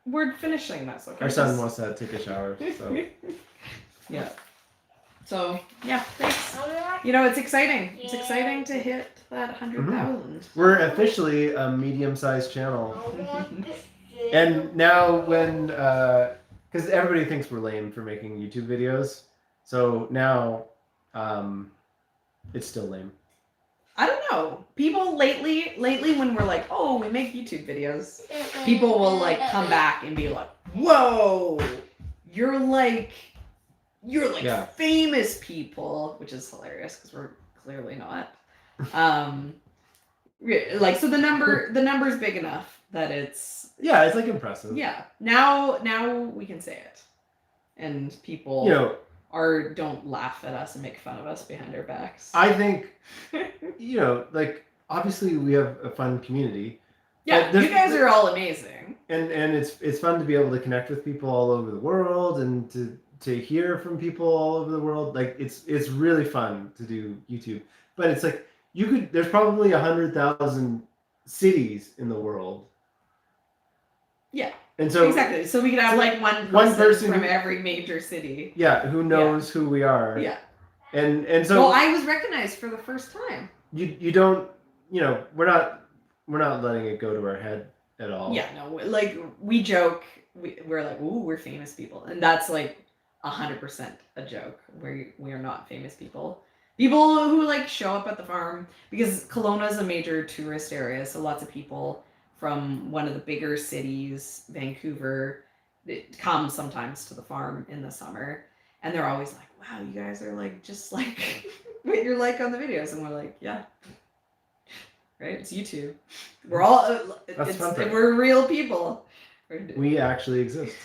we're finishing this. Okay. Our son wants to take a shower. So. Yeah. So yeah, thanks. It's exciting. It's exciting to hit that 100,000. Mm-hmm. We're officially a medium-sized channel. And now when, because everybody thinks we're lame for making YouTube videos. So now, it's still lame. I don't know. People lately when we're like, oh, we make YouTube videos, people will like come back and be like, whoa, you're like famous people, which is hilarious because we're clearly not. So the number's big enough that it's it's like impressive. Yeah. Now we can say it, and people don't laugh at us and make fun of us behind our backs. I think, like obviously we have a fun community, Yeah, you guys are all amazing. And it's fun to be able to connect with people all over the world and to hear from people all over the world. Like it's really fun to do YouTube. But it's like there's probably 100,000 cities in the world. Yeah. And so exactly. So we could have like one person from every major city. Yeah, who knows who we are. Yeah. And so well, I was recognized for the first time. You don't, we're not letting it go to our head at all. Yeah, no, like we joke, we're like, ooh, we're famous people, and that's like 100% a joke. We are not famous people. People who like show up at the farm, because Kelowna is a major tourist area, so lots of people from one of the bigger cities, Vancouver, come sometimes to the farm in the summer, and they're always like, wow, you guys are like just like what you're like on the videos, and we're like, yeah. Right, it's YouTube. We're all we're real people. We actually exist.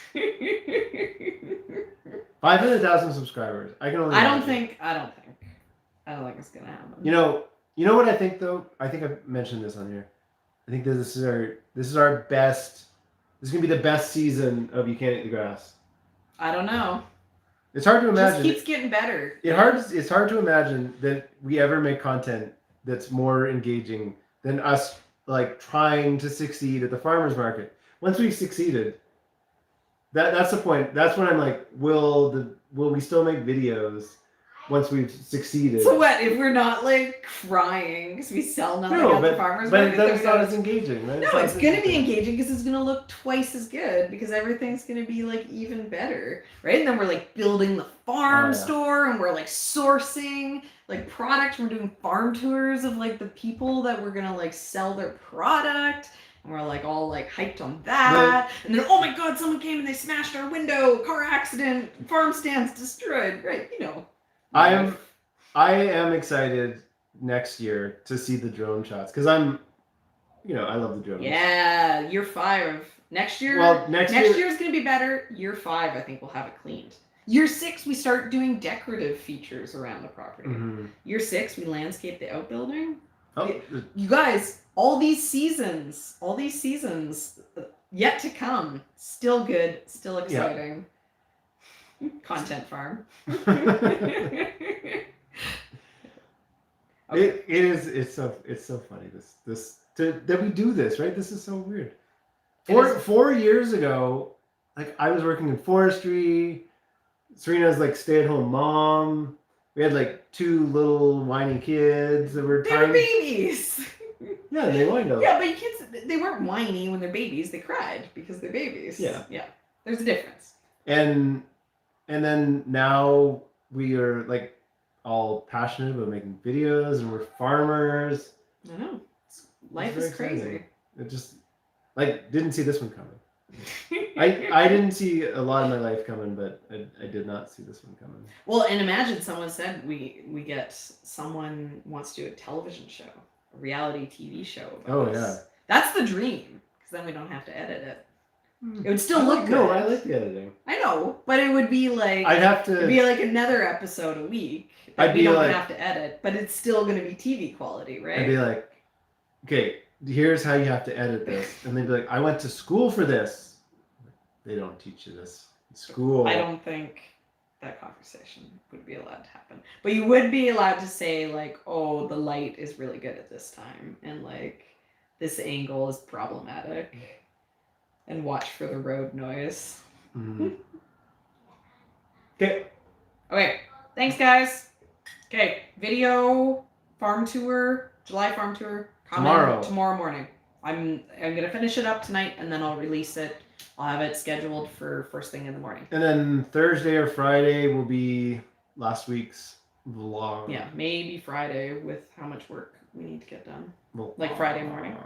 500,000 subscribers. I don't think it's gonna happen. You know what I think though? I think I've mentioned this on here. I think that this is our best. This is gonna be the best season of You Can't Eat the Grass. I don't know. It's hard to imagine. It just keeps getting better. It's hard to imagine that we ever make content that's more engaging than us like trying to succeed at the farmers market. Once we've succeeded, that's the point. That's when I'm like, will we still make videos once we've succeeded? So what if we're not like crying because we sell nothing at the farmers market? But it's not as engaging, right? No, it's gonna be engaging because it's gonna look twice as good because everything's gonna be like even better, right? And then we're like building the farm store and we're like sourcing like product. We're doing farm tours of like the people that we're gonna like sell their product. And we're like all like hyped on that. And then, oh my God, someone came and they smashed our window, car accident, farm stands destroyed, right? I am excited next year to see the drone shots because I love the drones. Yeah, year 5. Next year. Well, next year is gonna be better. Year 5, I think we'll have it cleaned. Year 6, we start doing decorative features around the property. Mm-hmm. Year 6, we landscape the outbuilding. Oh, you guys, all these seasons yet to come. Still good, still exciting. Yeah. Content farm. Okay. It's so funny that we do this, right? This is so weird. 4 years ago, like I was working in forestry. Serena's like stay-at-home mom. We had like 2 little whiny kids that were tiny. Babies. Yeah, they whined a lot. Yeah, but kids, they weren't whiny when they're babies. They cried because they're babies. Yeah. Yeah. There's a difference. And then now we are like all passionate about making videos and we're farmers. I know. Life is crazy. Exciting. It just like didn't see this one coming. I didn't see a lot of my life coming, but I did not see this one coming. Well, and imagine someone said we get someone wants to do a television show, a reality TV show about us. Yeah. That's the dream, because then we don't have to edit it. It would still look good. No, I like the editing. I know, but it would be like it'd be like another episode a week that we don't have to edit, but it's still going to be TV quality, right? I'd be like, okay, here's how you have to edit this, and they'd be like, I went to school for this. They don't teach you this in school. I don't think that conversation would be allowed to happen, but you would be allowed to say like, oh, the light is really good at this time, and like this angle is problematic. And watch for the road noise. Mm-hmm. Okay. Okay. Thanks, guys. Okay. Video farm tour, July farm tour. Tomorrow morning. I'm gonna finish it up tonight, and then I'll release it. I'll have it scheduled for first thing in the morning. And then Thursday or Friday will be last week's vlog. Yeah, maybe Friday with how much work we need to get done. Like Friday morning.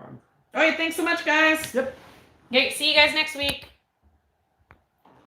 Okay. Thanks so much, guys. Yep. Okay, see you guys next week.